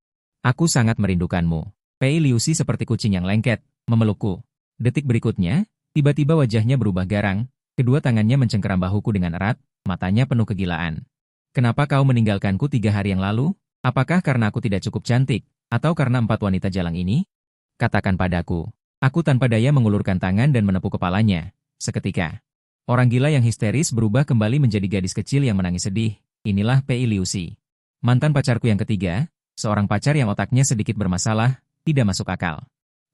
Aku sangat merindukanmu. Pei Liuxi seperti kucing yang lengket, memelukku. Detik berikutnya, tiba-tiba wajahnya berubah garang, kedua tangannya mencengkeram bahuku dengan erat, matanya penuh kegilaan. Kenapa kau meninggalkanku 3 hari yang lalu? Apakah karena aku tidak cukup cantik, atau karena 4 wanita jalang ini? Katakan padaku. Aku tanpa daya mengulurkan tangan dan menepuk kepalanya. Seketika, orang gila yang histeris berubah kembali menjadi gadis kecil yang menangis sedih. Inilah Pei Liuxi. Mantan pacarku yang ketiga, seorang pacar yang otaknya sedikit bermasalah, tidak masuk akal.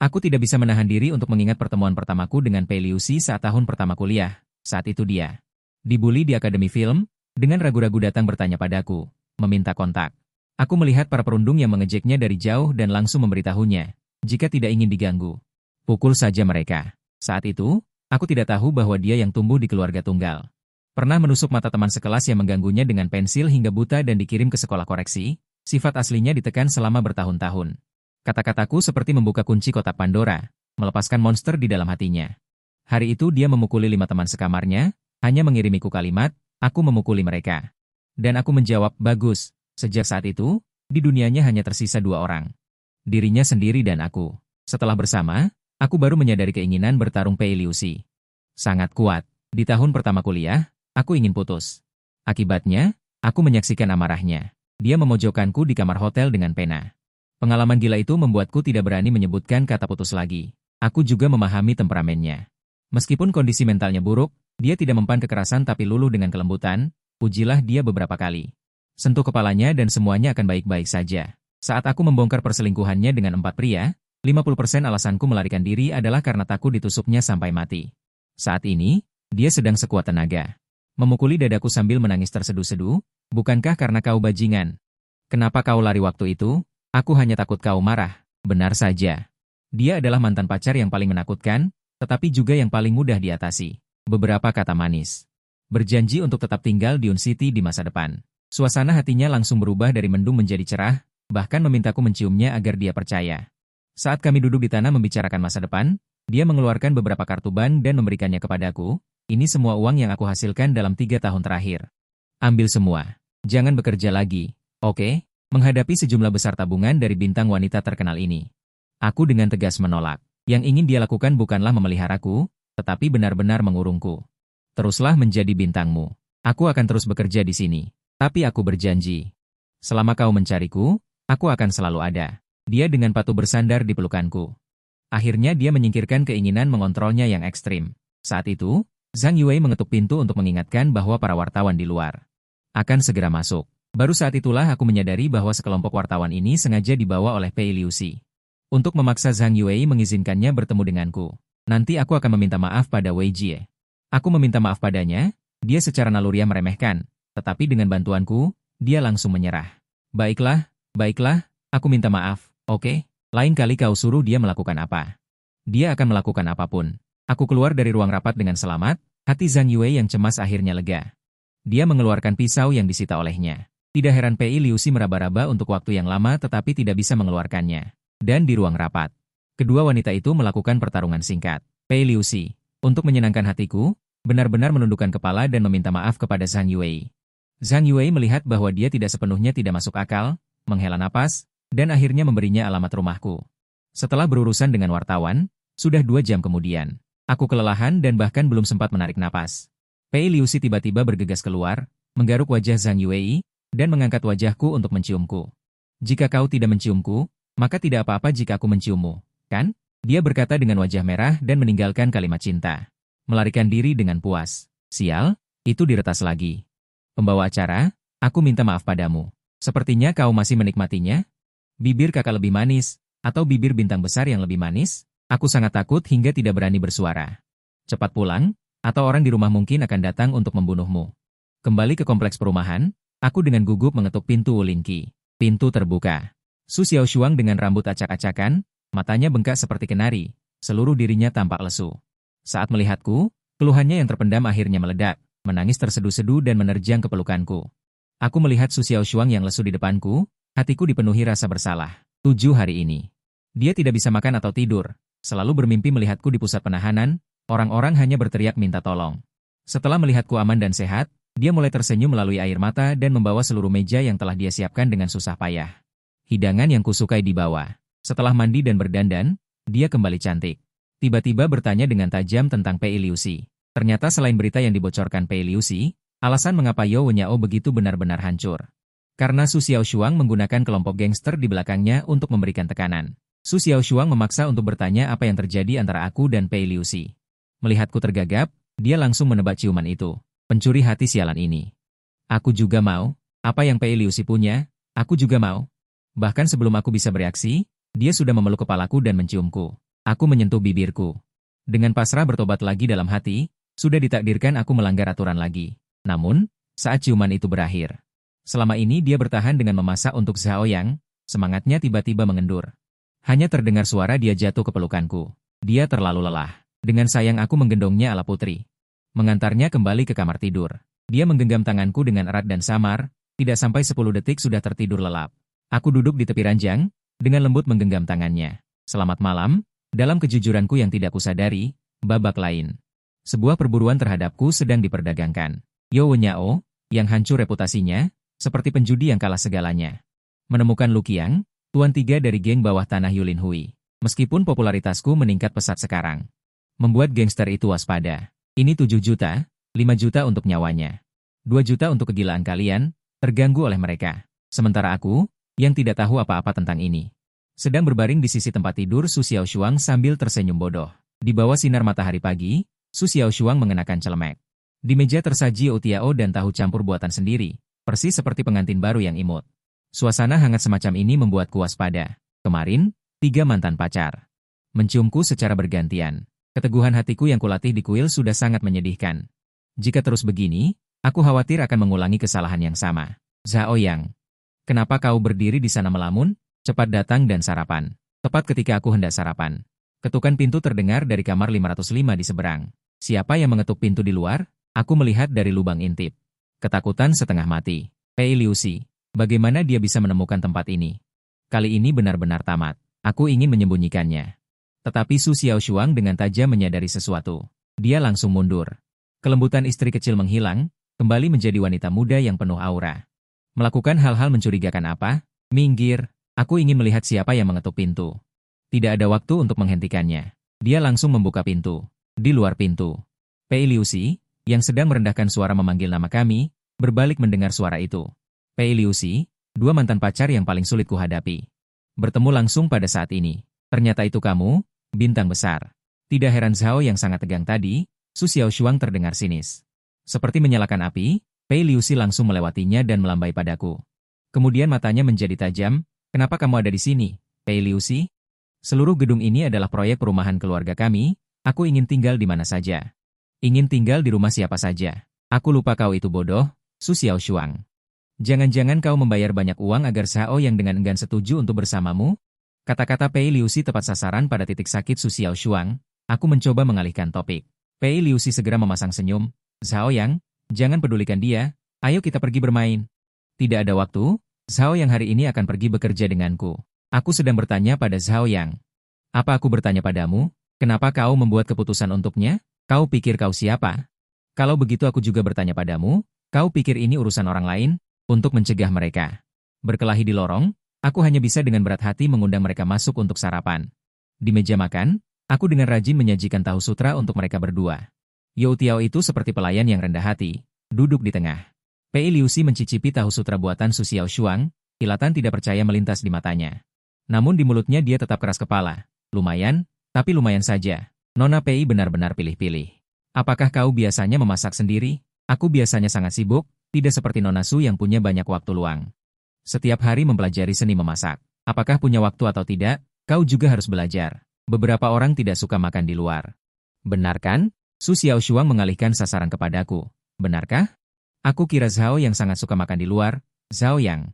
Aku tidak bisa menahan diri untuk mengingat pertemuan pertamaku dengan Pei Liuxi saat tahun pertama kuliah. Saat itu dia dibully di akademi film, dengan ragu-ragu datang bertanya padaku, meminta kontak. Aku melihat para perundung yang mengejeknya dari jauh dan langsung memberitahunya, jika tidak ingin diganggu. Pukul saja mereka. Saat itu, aku tidak tahu bahwa dia yang tumbuh di keluarga tunggal. Pernah menusuk mata teman sekelas yang mengganggunya dengan pensil hingga buta dan dikirim ke sekolah koreksi, sifat aslinya ditekan selama bertahun-tahun. Kata-kataku seperti membuka kunci kotak Pandora, melepaskan monster di dalam hatinya. Hari itu dia memukuli 5 teman sekamarnya, hanya mengirimiku kalimat, aku memukuli mereka. Dan aku menjawab, bagus. Sejak saat itu, di dunianya hanya tersisa 2 orang. Dirinya sendiri dan aku. Setelah bersama, aku baru menyadari keinginan bertarung Pei Liuxi. Sangat kuat. Di tahun pertama kuliah, aku ingin putus. Akibatnya, aku menyaksikan amarahnya. Dia memojokkanku di kamar hotel dengan pena. Pengalaman gila itu membuatku tidak berani menyebutkan kata putus lagi. Aku juga memahami temperamennya. Meskipun kondisi mentalnya buruk, dia tidak mempan kekerasan tapi luluh dengan kelembutan, pujilah dia beberapa kali. Sentuh kepalanya dan semuanya akan baik-baik saja. Saat aku membongkar perselingkuhannya dengan 4 pria, 50% alasanku melarikan diri adalah karena takut ditusuknya sampai mati. Saat ini, dia sedang sekuat tenaga. Memukuli dadaku sambil menangis terseduh-seduh, bukankah karena kau bajingan? Kenapa kau lari waktu itu? Aku hanya takut kau marah. Benar saja. Dia adalah mantan pacar yang paling menakutkan, tetapi juga yang paling mudah diatasi. Beberapa kata manis. Berjanji untuk tetap tinggal di Uncity di masa depan. Suasana hatinya langsung berubah dari mendung menjadi cerah, bahkan memintaku menciumnya agar dia percaya. Saat kami duduk di tanah membicarakan masa depan, Dia mengeluarkan beberapa kartu bank dan memberikannya kepadaku. Ini semua uang yang aku hasilkan dalam 3 tahun terakhir. Ambil semua. Jangan bekerja lagi, oke? Menghadapi sejumlah besar tabungan dari bintang wanita terkenal ini. Aku dengan tegas menolak. Yang ingin dia lakukan bukanlah memeliharaku, tetapi benar-benar mengurungku. Teruslah menjadi bintangmu. Aku akan terus bekerja di sini. Tapi aku berjanji. Selama kau mencariku, aku akan selalu ada. Dia dengan patuh bersandar di pelukanku. Akhirnya dia menyingkirkan keinginan mengontrolnya yang ekstrim. Saat itu, Zhang Yue mengetuk pintu untuk mengingatkan bahwa para wartawan di luar akan segera masuk. Baru saat itulah aku menyadari bahwa sekelompok wartawan ini sengaja dibawa oleh Pei Liuxi untuk memaksa Zhang Yue mengizinkannya bertemu denganku. Nanti aku akan meminta maaf pada Wei Jie. Aku meminta maaf padanya, dia secara naluriah meremehkan, tetapi dengan bantuanku, dia langsung menyerah. Baiklah, aku minta maaf, oke? Lain kali kau suruh dia melakukan apa? Dia akan melakukan apapun. Aku keluar dari ruang rapat dengan selamat, hati Zhang Yue yang cemas akhirnya lega. Dia mengeluarkan pisau yang disita olehnya. Tidak heran Pei Liuxi meraba-raba untuk waktu yang lama tetapi tidak bisa mengeluarkannya. Dan di ruang rapat, kedua wanita itu melakukan pertarungan singkat. Pei Liuxi, untuk menyenangkan hatiku, benar-benar menundukkan kepala dan meminta maaf kepada Zhang Yue. Zhang Yue melihat bahwa dia tidak sepenuhnya tidak masuk akal, menghela napas, dan akhirnya memberinya alamat rumahku. Setelah berurusan dengan wartawan, sudah 2 jam kemudian, aku kelelahan dan bahkan belum sempat menarik napas. Pei Liuxi tiba-tiba bergegas keluar, menggaruk wajah Zhang Yue, dan mengangkat wajahku untuk menciumku. Jika kau tidak menciumku, maka tidak apa-apa jika aku menciummu, kan? Dia berkata dengan wajah merah dan meninggalkan kalimat cinta. Melarikan diri dengan puas. Sial, itu diretas lagi. Pembawa acara, aku minta maaf padamu. Sepertinya kau masih menikmatinya? Bibir kakak lebih manis, atau bibir bintang besar yang lebih manis? Aku sangat takut hingga tidak berani bersuara. Cepat pulang, atau orang di rumah mungkin akan datang untuk membunuhmu. Kembali ke kompleks perumahan, aku dengan gugup mengetuk pintu Wulinqi. Pintu terbuka. Su Xiaoshuang dengan rambut acak-acakan, matanya bengkak seperti kenari, seluruh dirinya tampak lesu. Saat melihatku, keluhannya yang terpendam akhirnya meledak, menangis terseduh-seduh dan menerjang ke pelukanku. Aku melihat Su Xiaoshuang yang lesu di depanku, hatiku dipenuhi rasa bersalah. 7 hari ini. Dia tidak bisa makan atau tidur, selalu bermimpi melihatku di pusat penahanan, orang-orang hanya berteriak minta tolong. Setelah melihatku aman dan sehat, dia mulai tersenyum melalui air mata dan membawa seluruh meja yang telah dia siapkan dengan susah payah. Hidangan yang kusukai dibawa. Setelah mandi dan berdandan, dia kembali cantik. Tiba-tiba bertanya dengan tajam tentang Pei Liuxi. Ternyata selain berita yang dibocorkan Pei Liuxi, alasan mengapa Yo Wenyao begitu benar-benar hancur. Karena Su Xiaoshuang menggunakan kelompok gangster di belakangnya untuk memberikan tekanan. Su Xiaoshuang memaksa untuk bertanya apa yang terjadi antara aku dan Pei Liuxi. Melihatku tergagap, dia langsung menebak ciuman itu. Pencuri hati sialan ini. Aku juga mau. Apa yang Pei Liuxi punya, aku juga mau. Bahkan sebelum aku bisa bereaksi, dia sudah memeluk kepalaku dan menciumku. Aku menyentuh bibirku. Dengan pasrah bertobat lagi dalam hati, sudah ditakdirkan aku melanggar aturan lagi. Namun, saat ciuman itu berakhir, selama ini dia bertahan dengan memasak untuk Zhaoyang, semangatnya tiba-tiba mengendur. Hanya terdengar suara dia jatuh ke pelukanku. Dia terlalu lelah. Dengan sayang aku menggendongnya ala putri. Mengantarnya kembali ke kamar tidur. Dia menggenggam tanganku dengan erat dan samar, tidak sampai 10 detik sudah tertidur lelap. Aku duduk di tepi ranjang, dengan lembut menggenggam tangannya. Selamat malam, dalam kejujuranku yang tidak kusadari, babak lain. Sebuah perburuan terhadapku sedang diperdagangkan. Yo Wenyao, yang hancur reputasinya, seperti penjudi yang kalah segalanya. Menemukan Lu Qiang, tuan 3 dari geng bawah tanah Yulin Hui. Meskipun popularitasku meningkat pesat sekarang. Membuat gangster itu waspada. Ini 7 juta, 5 juta untuk nyawanya. 2 juta untuk kegilaan kalian, terganggu oleh mereka. Sementara aku, yang tidak tahu apa-apa tentang ini, sedang berbaring di sisi tempat tidur Su Xiaoshuang sambil tersenyum bodoh. Di bawah sinar matahari pagi, Su Xiaoshuang mengenakan celemek. Di meja tersaji otiao dan tahu campur buatan sendiri, persis seperti pengantin baru yang imut. Suasana hangat semacam ini membuatku waspada. Kemarin, 3 mantan pacar menciumku secara bergantian. Keteguhan hatiku yang kulatih di kuil sudah sangat menyedihkan. Jika terus begini, aku khawatir akan mengulangi kesalahan yang sama. Zhaoyang, kenapa kau berdiri di sana melamun? Cepat datang dan sarapan. Tepat ketika aku hendak sarapan, ketukan pintu terdengar dari kamar 505 di seberang. Siapa yang mengetuk pintu di luar? Aku melihat dari lubang intip. Ketakutan setengah mati. Pei Liuxi, bagaimana dia bisa menemukan tempat ini? Kali ini benar-benar tamat. Aku ingin menyembunyikannya. Tetapi Su Xiaoshuang dengan tajam menyadari sesuatu. Dia langsung mundur. Kelembutan istri kecil menghilang, kembali menjadi wanita muda yang penuh aura. Melakukan hal-hal mencurigakan apa? Minggir, aku ingin melihat siapa yang mengetuk pintu. Tidak ada waktu untuk menghentikannya. Dia langsung membuka pintu. Di luar pintu, Pei Liuxi, yang sedang merendahkan suara memanggil nama kami, berbalik mendengar suara itu. Pei Liuxi, dua mantan pacar yang paling sulit kuhadapi. Bertemu langsung pada saat ini. Ternyata itu kamu, bintang besar. Tidak heran Zhao yang sangat tegang tadi, Su Xiaoshuang terdengar sinis. Seperti menyalakan api, Pei Liuxi langsung melewatinya dan melambai padaku. Kemudian matanya menjadi tajam, kenapa kamu ada di sini, Pei Liuxi? Seluruh gedung ini adalah proyek perumahan keluarga kami, aku ingin tinggal di mana saja. Ingin tinggal di rumah siapa saja. Aku lupa kau itu bodoh, Su Xiaoshuang. Jangan-jangan kau membayar banyak uang agar Zhao yang dengan enggan setuju untuk bersamamu? Kata-kata Pei Liuxi tepat sasaran pada titik sakit Su Xiaoshuang. Aku mencoba mengalihkan topik. Pei Liuxi segera memasang senyum. Zhao Yang, jangan pedulikan dia, ayo kita pergi bermain. Tidak ada waktu, Zhao Yang hari ini akan pergi bekerja denganku. Aku sedang bertanya pada Zhao Yang. Apa aku bertanya padamu? Kenapa kau membuat keputusan untuknya? Kau pikir kau siapa? Kalau begitu aku juga bertanya padamu, kau pikir ini urusan orang lain? Untuk mencegah mereka berkelahi di lorong, aku hanya bisa dengan berat hati mengundang mereka masuk untuk sarapan. Di meja makan, aku dengan rajin menyajikan tahu sutra untuk mereka berdua. You Tiao itu seperti pelayan yang rendah hati, duduk di tengah. Pei Liuxi mencicipi tahu sutra buatan Su Xiaoshuang, kilatan tidak percaya melintas di matanya. Namun di mulutnya dia tetap keras kepala. Lumayan, tapi lumayan saja. Nona Pei benar-benar pilih-pilih. Apakah kau biasanya memasak sendiri? Aku biasanya sangat sibuk, tidak seperti Nona Su yang punya banyak waktu luang. Setiap hari mempelajari seni memasak. Apakah punya waktu atau tidak, kau juga harus belajar. Beberapa orang tidak suka makan di luar. Benar kan? Su Xiaoshuang mengalihkan sasaran kepadaku. Benarkah? Aku kira Zhao yang sangat suka makan di luar. Zhao Yang,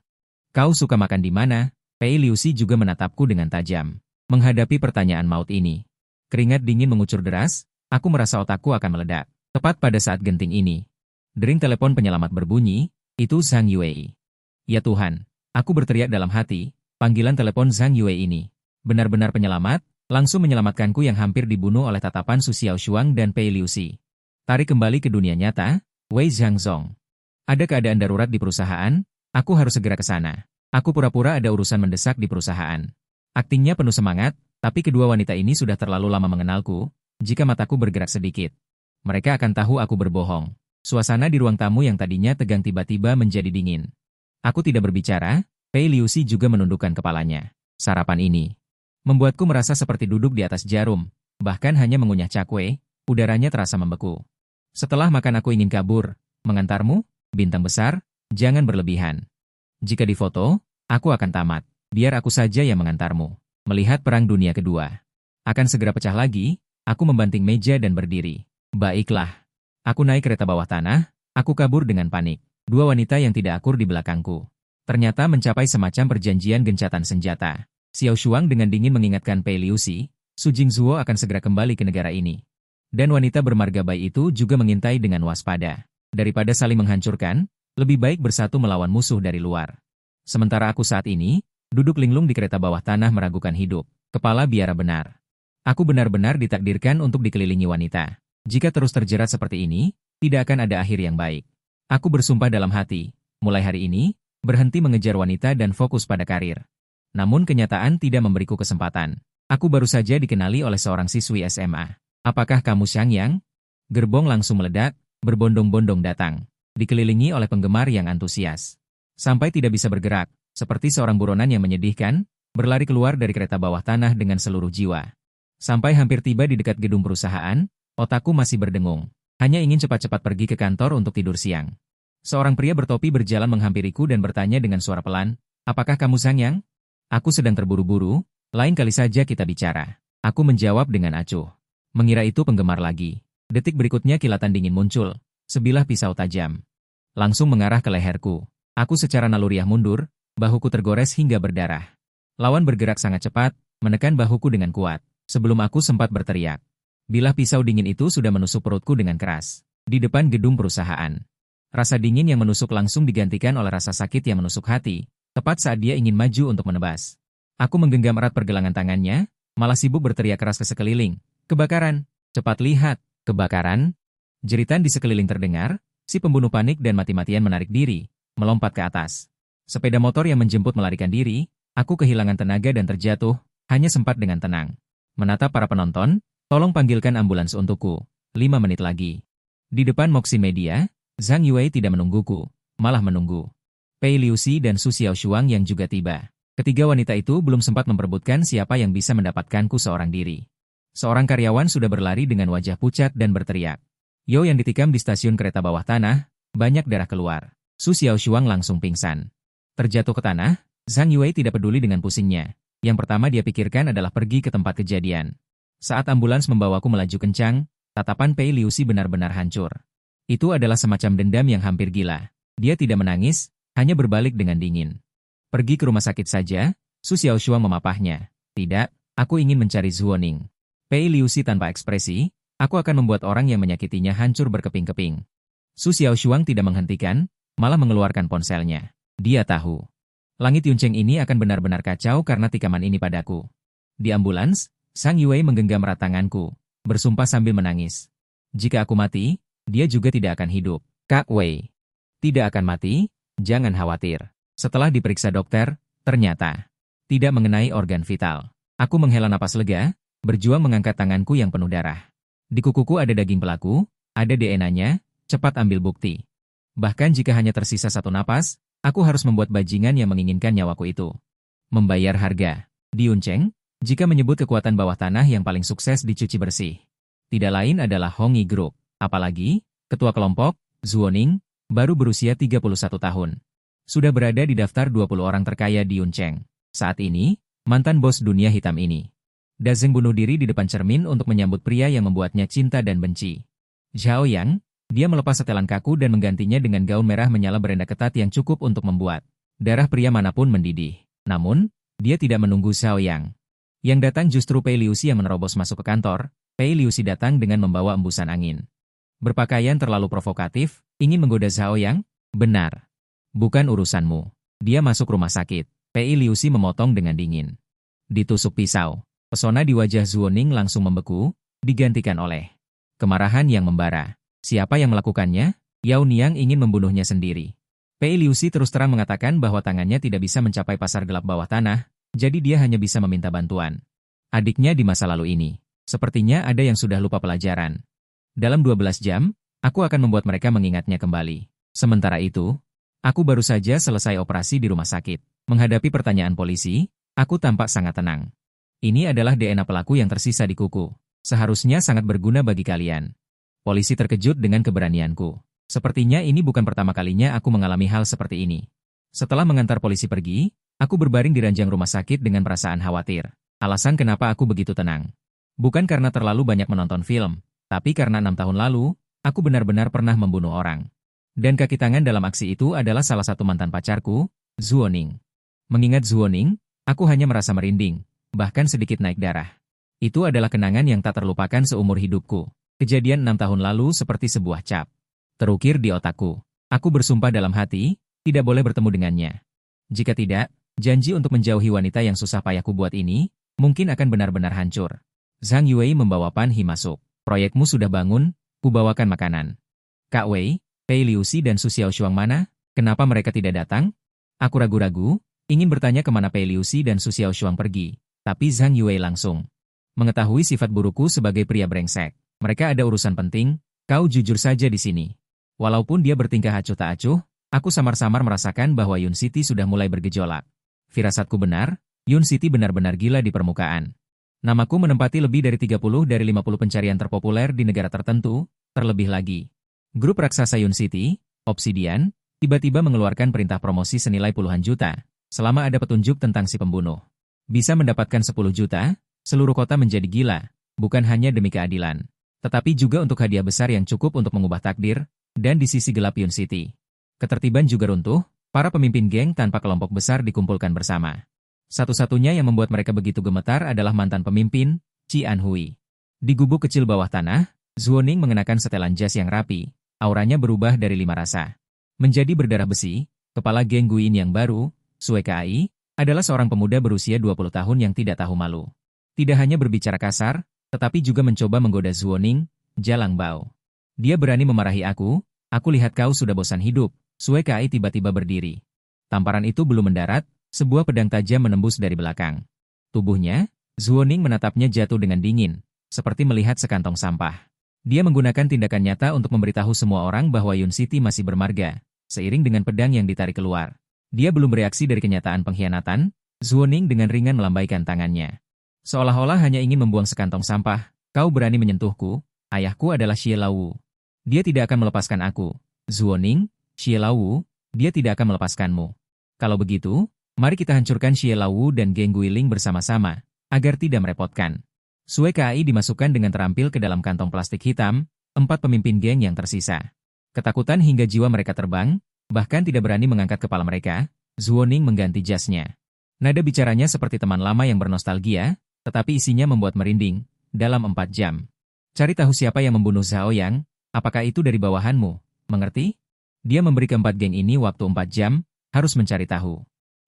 kau suka makan di mana? Pei Liuxi juga menatapku dengan tajam. Menghadapi pertanyaan maut ini, keringat dingin mengucur deras, aku merasa otakku akan meledak. Tepat pada saat genting ini, dering telepon penyelamat berbunyi, itu Zhang Yue. Ya Tuhan, aku berteriak dalam hati, panggilan telepon Zhang Yue ini. Benar-benar penyelamat, langsung menyelamatkanku yang hampir dibunuh oleh tatapan Su Xiaoshuang dan Pei Liuxi. Tarik kembali ke dunia nyata, Wei Zhangzong. Ada keadaan darurat di perusahaan, aku harus segera ke sana. Aku pura-pura ada urusan mendesak di perusahaan. Aktingnya penuh semangat, tapi kedua wanita ini sudah terlalu lama mengenalku, jika mataku bergerak sedikit. Mereka akan tahu aku berbohong. Suasana di ruang tamu yang tadinya tegang tiba-tiba menjadi dingin. Aku tidak berbicara, Pei Liuxi juga menundukkan kepalanya. Sarapan ini membuatku merasa seperti duduk di atas jarum, bahkan hanya mengunyah cakwe, udaranya terasa membeku. Setelah makan aku ingin kabur, mengantarmu, bintang besar, jangan berlebihan. Jika difoto, aku akan tamat. Biar aku saja yang mengantarmu. Melihat Perang Dunia Kedua akan segera pecah lagi, aku membanting meja dan berdiri. Baiklah. Aku naik kereta bawah tanah, aku kabur dengan panik. Dua wanita yang tidak akur di belakangku. Ternyata mencapai semacam perjanjian gencatan senjata. Xiao Shuang dengan dingin mengingatkan Pei Liuxi, Su Jingzuo akan segera kembali ke negara ini. Dan wanita bermarga baik itu juga mengintai dengan waspada. Daripada saling menghancurkan, lebih baik bersatu melawan musuh dari luar. Sementara aku saat ini, duduk linglung di kereta bawah tanah meragukan hidup, kepala biara benar. Aku benar-benar ditakdirkan untuk dikelilingi wanita. Jika terus terjerat seperti ini, tidak akan ada akhir yang baik. Aku bersumpah dalam hati, mulai hari ini, berhenti mengejar wanita dan fokus pada karir. Namun kenyataan tidak memberiku kesempatan. Aku baru saja dikenali oleh seorang siswi SMA. Apakah kamu Xiang Yang? Gerbong langsung meledak, berbondong-bondong datang. Dikelilingi oleh penggemar yang antusias. Sampai tidak bisa bergerak, seperti seorang buronan yang menyedihkan, berlari keluar dari kereta bawah tanah dengan seluruh jiwa. Sampai hampir tiba di dekat gedung perusahaan, otakku masih berdengung. Hanya ingin cepat-cepat pergi ke kantor untuk tidur siang. Seorang pria bertopi berjalan menghampiriku dan bertanya dengan suara pelan, apakah kamu Xiang Yang? Aku sedang terburu-buru, lain kali saja kita bicara. Aku menjawab dengan acuh. Mengira itu penggemar lagi. Detik berikutnya kilatan dingin muncul, sebilah pisau tajam. Langsung mengarah ke leherku. Aku secara naluriah mundur, bahuku tergores hingga berdarah. Lawan bergerak sangat cepat, menekan bahuku dengan kuat. Sebelum aku sempat berteriak. Bilah pisau dingin itu sudah menusuk perutku dengan keras. Di depan gedung perusahaan. Rasa dingin yang menusuk langsung digantikan oleh rasa sakit yang menusuk hati, tepat saat dia ingin maju untuk menebas. Aku menggenggam erat pergelangan tangannya, malah sibuk berteriak keras ke sekeliling. Kebakaran! Cepat lihat! Kebakaran! Jeritan di sekeliling terdengar, si pembunuh panik dan mati-matian menarik diri, melompat ke atas. Sepeda motor yang menjemput melarikan diri, aku kehilangan tenaga dan terjatuh, hanya sempat dengan tenang menatap para penonton. Tolong panggilkan ambulans untukku. 5 menit lagi. Di depan Moxin Media, Zhang Yue tidak menungguku, malah menunggu Pei Liuxi dan Su Xiaoshuang yang juga tiba. Ketiga wanita itu belum sempat memperebutkan siapa yang bisa mendapatkanku seorang diri. Seorang karyawan sudah berlari dengan wajah pucat dan berteriak. Yo yang ditikam di stasiun kereta bawah tanah, banyak darah keluar. Su Xiaoshuang langsung pingsan. Terjatuh ke tanah, Zhang Yue tidak peduli dengan pusingnya. Yang pertama dia pikirkan adalah pergi ke tempat kejadian. Saat ambulans membawaku melaju kencang, tatapan Pei Liuxi benar-benar hancur. Itu adalah semacam dendam yang hampir gila. Dia tidak menangis, hanya berbalik dengan dingin. Pergi ke rumah sakit saja, Su Xiaoshuang memapahnya. Tidak, aku ingin mencari Zuoning. Pei Liuxi tanpa ekspresi, aku akan membuat orang yang menyakitinya hancur berkeping-keping. Su Xiaoshuang tidak menghentikan, malah mengeluarkan ponselnya. Dia tahu. Langit Yuncheng ini akan benar-benar kacau karena tikaman ini padaku. Di ambulans, Zhang Yue menggenggam erat tanganku, bersumpah sambil menangis. Jika aku mati, dia juga tidak akan hidup. Kak Wei tidak akan mati, jangan khawatir. Setelah diperiksa dokter, ternyata tidak mengenai organ vital. Aku menghela napas lega, berjuang mengangkat tanganku yang penuh darah. Di kukuku ada daging pelaku, ada DNA-nya, cepat ambil bukti. Bahkan jika hanya tersisa satu napas, aku harus membuat bajingan yang menginginkan nyawaku itu. Membayar harga. Di Yuncheng, jika menyebut kekuatan bawah tanah yang paling sukses dicuci bersih, tidak lain adalah Hongyi Group. Apalagi, ketua kelompok, Zuoning, baru berusia 31 tahun. Sudah berada di daftar 20 orang terkaya di Yuncheng. Saat ini, mantan bos dunia hitam ini Dazeng bunuh diri di depan cermin untuk menyambut pria yang membuatnya cinta dan benci. Zhao Yang, dia melepas setelan kaku dan menggantinya dengan gaun merah menyala berenda ketat yang cukup untuk membuat darah pria manapun mendidih. Namun, dia tidak menunggu Zhao Yang. Yang datang justru Pei Liuxi yang menerobos masuk ke kantor. Pei Liuxi datang dengan membawa embusan angin. Berpakaian terlalu provokatif, ingin menggoda Zhao Yang? Benar. Bukan urusanmu. Dia masuk rumah sakit. Pei Liuxi memotong dengan dingin. Ditusuk pisau. Pesona di wajah Zuoning langsung membeku, digantikan oleh kemarahan yang membara. Siapa yang melakukannya? Yao Niang ingin membunuhnya sendiri. Pei Liuxi terus terang mengatakan bahwa tangannya tidak bisa mencapai pasar gelap bawah tanah, jadi dia hanya bisa meminta bantuan. Adiknya di masa lalu ini, sepertinya ada yang sudah lupa pelajaran. Dalam 12 jam, aku akan membuat mereka mengingatnya kembali. Sementara itu, aku baru saja selesai operasi di rumah sakit. Menghadapi pertanyaan polisi, aku tampak sangat tenang. Ini adalah DNA pelaku yang tersisa di kuku. Seharusnya sangat berguna bagi kalian. Polisi terkejut dengan keberanianku. Sepertinya ini bukan pertama kalinya aku mengalami hal seperti ini. Setelah mengantar polisi pergi, aku berbaring di ranjang rumah sakit dengan perasaan khawatir. Alasan kenapa aku begitu tenang. Bukan karena terlalu banyak menonton film, tapi karena 6 tahun lalu, aku benar-benar pernah membunuh orang. Dan kaki tangan dalam aksi itu adalah salah satu mantan pacarku, Zuoning. Mengingat Zuoning, aku hanya merasa merinding, bahkan sedikit naik darah. Itu adalah kenangan yang tak terlupakan seumur hidupku. Kejadian 6 tahun lalu seperti sebuah cap terukir di otakku. Aku bersumpah dalam hati, tidak boleh bertemu dengannya. Jika tidak, janji untuk menjauhi wanita yang susah payahku buat ini, mungkin akan benar-benar hancur. Zhang Yue membawa Pan He masuk. Proyekmu sudah bangun, kubawakan makanan. Kak Wei, Pei Liuxi dan Su Xiaoshuang mana? Kenapa mereka tidak datang? Aku ragu-ragu, ingin bertanya kemana Pei Liuxi dan Su Xiaoshuang pergi. Tapi Zhang Yue langsung mengetahui sifat burukku sebagai pria brengsek. Mereka ada urusan penting, kau jujur saja di sini. Walaupun dia bertingkah acuh tak acuh, aku samar-samar merasakan bahwa Yun City sudah mulai bergejolak. Firasatku benar, Yun City benar-benar gila di permukaan. Namaku menempati lebih dari 30 dari 50 pencarian terpopuler di negara tertentu, terlebih lagi. Grup raksasa Yun City, Obsidian, tiba-tiba mengeluarkan perintah promosi senilai puluhan juta, selama ada petunjuk tentang si pembunuh. Bisa mendapatkan 10 juta, seluruh kota menjadi gila, bukan hanya demi keadilan, tetapi juga untuk hadiah besar yang cukup untuk mengubah takdir, dan di sisi gelap Yun City. Ketertiban juga runtuh, para pemimpin geng tanpa kelompok besar dikumpulkan bersama. Satu-satunya yang membuat mereka begitu gemetar adalah mantan pemimpin, Chi Anhui. Di gubuk kecil bawah tanah, Zuoning mengenakan setelan jas yang rapi, auranya berubah dari 5 rasa menjadi berdarah besi. Kepala geng Guin yang baru, Sue Kai, adalah seorang pemuda berusia 20 tahun yang tidak tahu malu. Tidak hanya berbicara kasar, tetapi juga mencoba menggoda Zuoning, Jalang Bao. Dia berani memarahi aku lihat kau sudah bosan hidup. Sue Kai tiba-tiba berdiri. Tamparan itu belum mendarat, sebuah pedang tajam menembus dari belakang. Tubuhnya, Zuoning menatapnya jatuh dengan dingin, seperti melihat sekantong sampah. Dia menggunakan tindakan nyata untuk memberitahu semua orang bahwa Yun City masih bermarga, seiring dengan pedang yang ditarik keluar. Dia belum bereaksi dari kenyataan pengkhianatan, Zuoning dengan ringan melambaikan tangannya. Seolah-olah hanya ingin membuang sekantong sampah. Kau berani menyentuhku, ayahku adalah Xie Lawu. Dia tidak akan melepaskan aku. Zuoning, Xie Lawu, dia tidak akan melepaskanmu. Kalau begitu, mari kita hancurkan Xie Lawu dan geng Guiling bersama-sama, agar tidak merepotkan. Sue Kai dimasukkan dengan terampil ke dalam kantong plastik hitam, 4 pemimpin geng yang tersisa. Ketakutan hingga jiwa mereka terbang, bahkan tidak berani mengangkat kepala mereka. Zuoning mengganti jasnya. Nada bicaranya seperti teman lama yang bernostalgia, tetapi isinya membuat merinding. Dalam 4 jam. Cari tahu siapa yang membunuh Zhao Yang, apakah itu dari bawahanmu, mengerti? Dia memberi keempat geng ini waktu 4 jam, harus mencari tahu.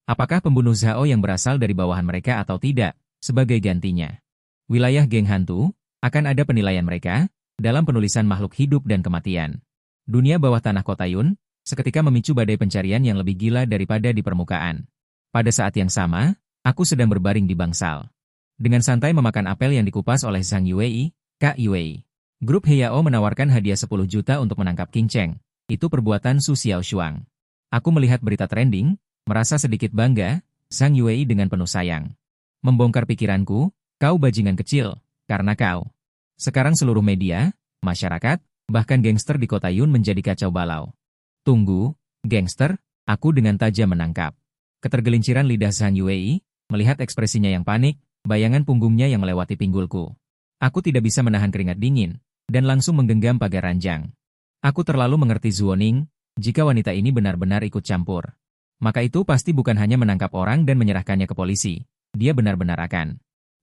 Apakah pembunuh Zhao yang berasal dari bawahan mereka atau tidak, sebagai gantinya. Wilayah geng hantu, akan ada penilaian mereka, dalam penulisan makhluk hidup dan kematian. Dunia bawah tanah Kota Yun, seketika memicu badai pencarian yang lebih gila daripada di permukaan. Pada saat yang sama, aku sedang berbaring di bangsal. Dengan santai memakan apel yang dikupas oleh Zhang Yuwei, Kak Yuwei. Grup Heiyao menawarkan hadiah 10 juta untuk menangkap King Cheng. Itu perbuatan Su Xiaoshuang. Aku melihat berita trending, merasa sedikit bangga, Zhang Yuwei dengan penuh sayang. Membongkar pikiranku, kau bajingan kecil, karena kau. Sekarang seluruh media, masyarakat, bahkan gangster di Kota Yun menjadi kacau balau. Tunggu, gangster, aku dengan tajam menangkap. Ketergelinciran lidah Zhang Yuwei, melihat ekspresinya yang panik, bayangan punggungnya yang melewati pinggulku. Aku tidak bisa menahan keringat dingin, dan langsung menggenggam pagar ranjang. Aku terlalu mengerti Zuoning, jika wanita ini benar-benar ikut campur. Maka itu pasti bukan hanya menangkap orang dan menyerahkannya ke polisi. Dia benar-benar akan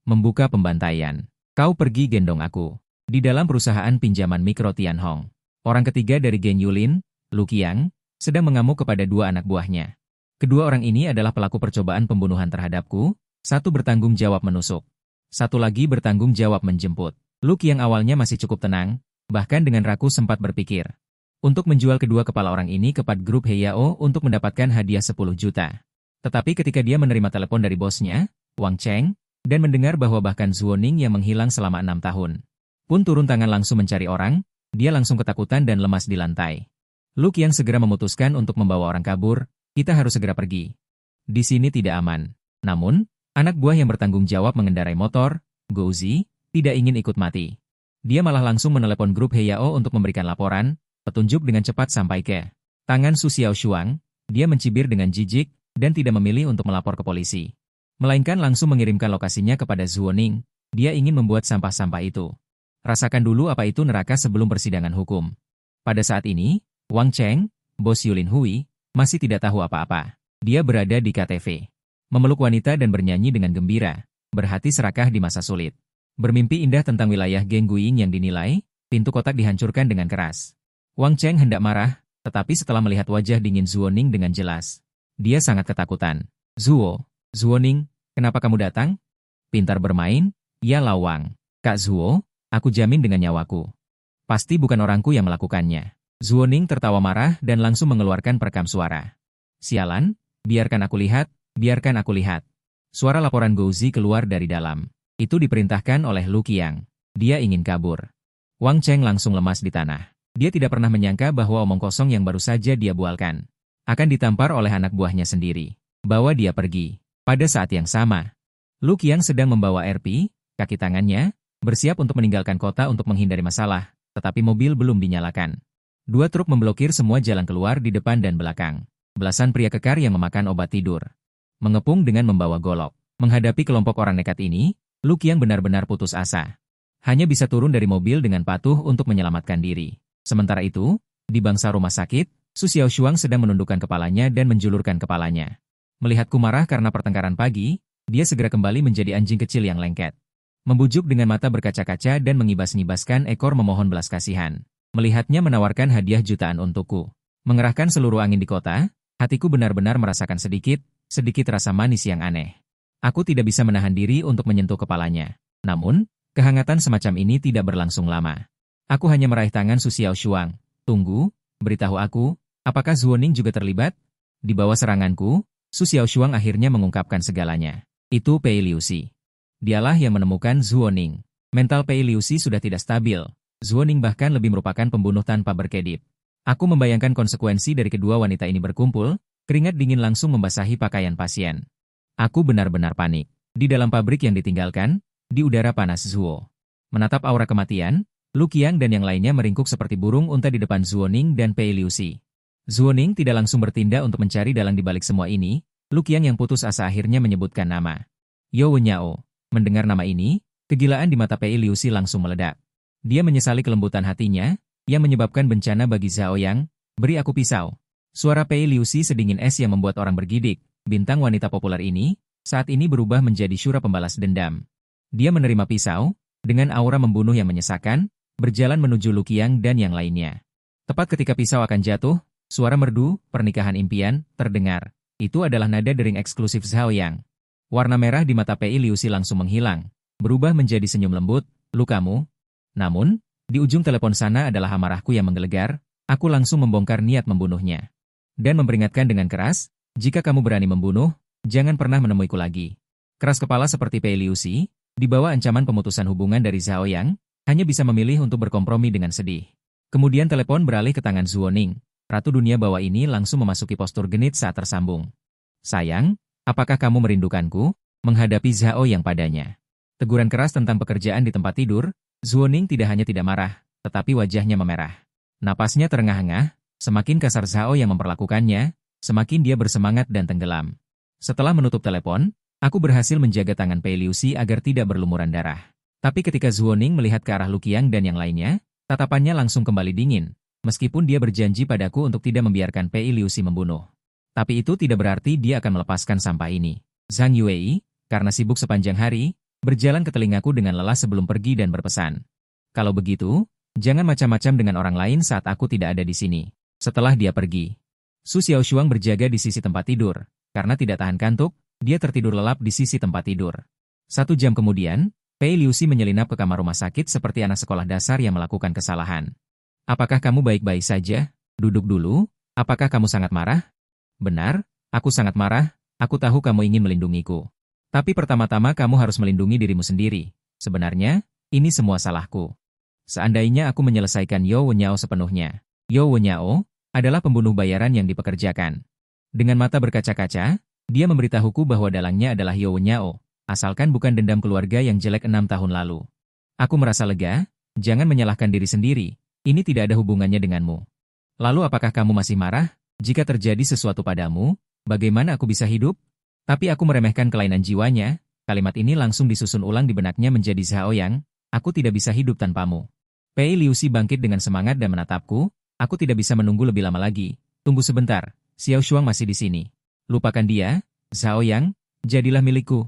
membuka pembantaian. Kau pergi gendong aku. Di dalam perusahaan pinjaman mikro Tianhong. Orang ketiga dari geng Yulin, Lu Qiang, sedang mengamuk kepada 2 anak buahnya. Kedua orang ini adalah pelaku percobaan pembunuhan terhadapku, satu bertanggung jawab menusuk. Satu lagi bertanggung jawab menjemput. Lu Qiang awalnya masih cukup tenang, bahkan dengan ragu sempat berpikir untuk menjual kedua kepala orang ini kepada grup Heiyao untuk mendapatkan hadiah 10 juta. Tetapi ketika dia menerima telepon dari bosnya, Wang Cheng, dan mendengar bahwa bahkan Zuoning yang menghilang selama 6 tahun, pun turun tangan langsung mencari orang, dia langsung ketakutan dan lemas di lantai. Lu Qiang segera memutuskan untuk membawa orang kabur, kita harus segera pergi. Di sini tidak aman. Namun, anak buah yang bertanggung jawab mengendarai motor, Gouzi, tidak ingin ikut mati. Dia malah langsung menelepon grup Heiyao untuk memberikan laporan, petunjuk dengan cepat sampai ke tangan Su Xiaoshuang, dia mencibir dengan jijik, dan tidak memilih untuk melapor ke polisi. Melainkan langsung mengirimkan lokasinya kepada Zuoning, dia ingin membuat sampah-sampah itu. Rasakan dulu apa itu neraka sebelum persidangan hukum. Pada saat ini, Wang Cheng, bos Yulin Hui, masih tidak tahu apa-apa. Dia berada di KTV. Memeluk wanita dan bernyanyi dengan gembira, berhati serakah di masa sulit. Bermimpi indah tentang wilayah geng Guiying yang dinilai, pintu kotak dihancurkan dengan keras. Wang Cheng hendak marah, tetapi setelah melihat wajah dingin Zuoning dengan jelas, dia sangat ketakutan. Zuoning, kenapa kamu datang? Pintar bermain, ya Lawang. Kak Zuo, aku jamin dengan nyawaku. Pasti bukan orangku yang melakukannya. Zuoning tertawa marah dan langsung mengeluarkan perekam suara. Sialan, biarkan aku lihat. Suara laporan Gouzi keluar dari dalam. Itu diperintahkan oleh Lu Qiang. Dia ingin kabur. Wang Cheng langsung lemas di tanah. Dia tidak pernah menyangka bahwa omong kosong yang baru saja dia bualkan akan ditampar oleh anak buahnya sendiri. Bawa dia pergi. Pada saat yang sama, Lu Qiang sedang membawa RP, kaki tangannya, bersiap untuk meninggalkan kota untuk menghindari masalah, tetapi mobil belum dinyalakan. 2 truk memblokir semua jalan keluar di depan dan belakang. Belasan pria kekar yang memakan obat tidur mengepung dengan membawa golok. Menghadapi kelompok orang nekat ini, Lu Qiang benar-benar putus asa. Hanya bisa turun dari mobil dengan patuh untuk menyelamatkan diri. Sementara itu, di bangsa rumah sakit, Su Xiaoshuang sedang menundukkan kepalanya dan menjulurkan kepalanya. Melihatku marah karena pertengkaran pagi, dia segera kembali menjadi anjing kecil yang lengket. Membujuk dengan mata berkaca-kaca dan mengibas-ngibaskan ekor memohon belas kasihan. Melihatnya menawarkan hadiah jutaan untukku. Mengerahkan seluruh angin di kota, hatiku benar-benar merasakan sedikit rasa manis yang aneh. Aku tidak bisa menahan diri untuk menyentuh kepalanya. Namun, kehangatan semacam ini tidak berlangsung lama. Aku hanya meraih tangan Su Xiaoshuang. Tunggu, beritahu aku, apakah Zuoning juga terlibat? Di bawah seranganku, Su Xiaoshuang akhirnya mengungkapkan segalanya. Itu Pei Liuxi. Dialah yang menemukan Zuoning. Mental Pei Liuxi sudah tidak stabil. Zuoning bahkan lebih merupakan pembunuh tanpa berkedip. Aku membayangkan konsekuensi dari kedua wanita ini berkumpul, keringat dingin langsung membasahi pakaian pasien. Aku benar-benar panik. Di dalam pabrik yang ditinggalkan, di udara panas Zuo. Menatap aura kematian, Lu Qiang dan yang lainnya meringkuk seperti burung unta di depan Zuoning dan Pei Liuxi. Zuoning tidak langsung bertindak untuk mencari dalang di balik semua ini. Lu Qiang yang putus asa akhirnya menyebutkan nama. Yo Wenyao. Mendengar nama ini, kegilaan di mata Pei Liuxi langsung meledak. Dia menyesali kelembutan hatinya, yang menyebabkan bencana bagi Zhao Yang. Beri aku pisau. Suara Pei Liuxi sedingin es yang membuat orang bergidik. Bintang wanita populer ini, saat ini berubah menjadi syura pembalas dendam. Dia menerima pisau, dengan aura membunuh yang menyesakan, berjalan menuju Lu Qiang dan yang lainnya. Tepat ketika pisau akan jatuh, suara merdu, pernikahan impian, terdengar. Itu adalah nada dering eksklusif Zhao Yang. Warna merah di mata Pei Liuxi langsung menghilang, berubah menjadi senyum lembut, lukamu. Namun, di ujung telepon sana adalah amarahku yang menggelegar, aku langsung membongkar niat membunuhnya. Dan memperingatkan dengan keras, jika kamu berani membunuh, jangan pernah menemuiku lagi. Keras kepala seperti Pei Liuxi, di bawah ancaman pemutusan hubungan dari Zhao Yang, hanya bisa memilih untuk berkompromi dengan sedih. Kemudian telepon beralih ke tangan Zuoning. Ratu dunia bawah ini langsung memasuki postur genit saat tersambung. Sayang, apakah kamu merindukanku? Menghadapi Zhao Yang padanya. Teguran keras tentang pekerjaan di tempat tidur, Zuoning tidak hanya tidak marah, tetapi wajahnya memerah. Napasnya terengah-engah, semakin kasar Zhao Yang memperlakukannya, semakin dia bersemangat dan tenggelam. Setelah menutup telepon, aku berhasil menjaga tangan Pei Liuxi agar tidak berlumuran darah. Tapi ketika Zuoning melihat ke arah Lu Qiang dan yang lainnya, tatapannya langsung kembali dingin, meskipun dia berjanji padaku untuk tidak membiarkan Pei Liuxi membunuh. Tapi itu tidak berarti dia akan melepaskan sampah ini. Zhang Yuei, karena sibuk sepanjang hari, berjalan ke telingaku dengan lelah sebelum pergi dan berpesan. Kalau begitu, jangan macam-macam dengan orang lain saat aku tidak ada di sini. Setelah dia pergi, Su Xiaoshuang berjaga di sisi tempat tidur. Karena tidak tahan kantuk, dia tertidur lelap di sisi tempat tidur. 1 jam kemudian, Pei Liuxi menyelinap ke kamar rumah sakit seperti anak sekolah dasar yang melakukan kesalahan. Apakah kamu baik-baik saja? Duduk dulu, apakah kamu sangat marah? Benar, aku sangat marah, aku tahu kamu ingin melindungiku. Tapi pertama-tama kamu harus melindungi dirimu sendiri. Sebenarnya, ini semua salahku. Seandainya aku menyelesaikan Yo Wenyao sepenuhnya. Yo Wenyao adalah pembunuh bayaran yang dipekerjakan. Dengan mata berkaca-kaca, dia memberitahuku bahwa dalangnya adalah Yo Wenyao, asalkan bukan dendam keluarga yang jelek 6 tahun lalu. Aku merasa lega, jangan menyalahkan diri sendiri, ini tidak ada hubungannya denganmu. Lalu apakah kamu masih marah? Jika terjadi sesuatu padamu, bagaimana aku bisa hidup? Tapi aku meremehkan kelainan jiwanya, kalimat ini langsung disusun ulang di benaknya menjadi Zhao Yang, aku tidak bisa hidup tanpamu. Pei Liuxi bangkit dengan semangat dan menatapku, aku tidak bisa menunggu lebih lama lagi, tunggu sebentar, Xiaoshuang masih di sini. Lupakan dia, Zhao Yang, jadilah milikku.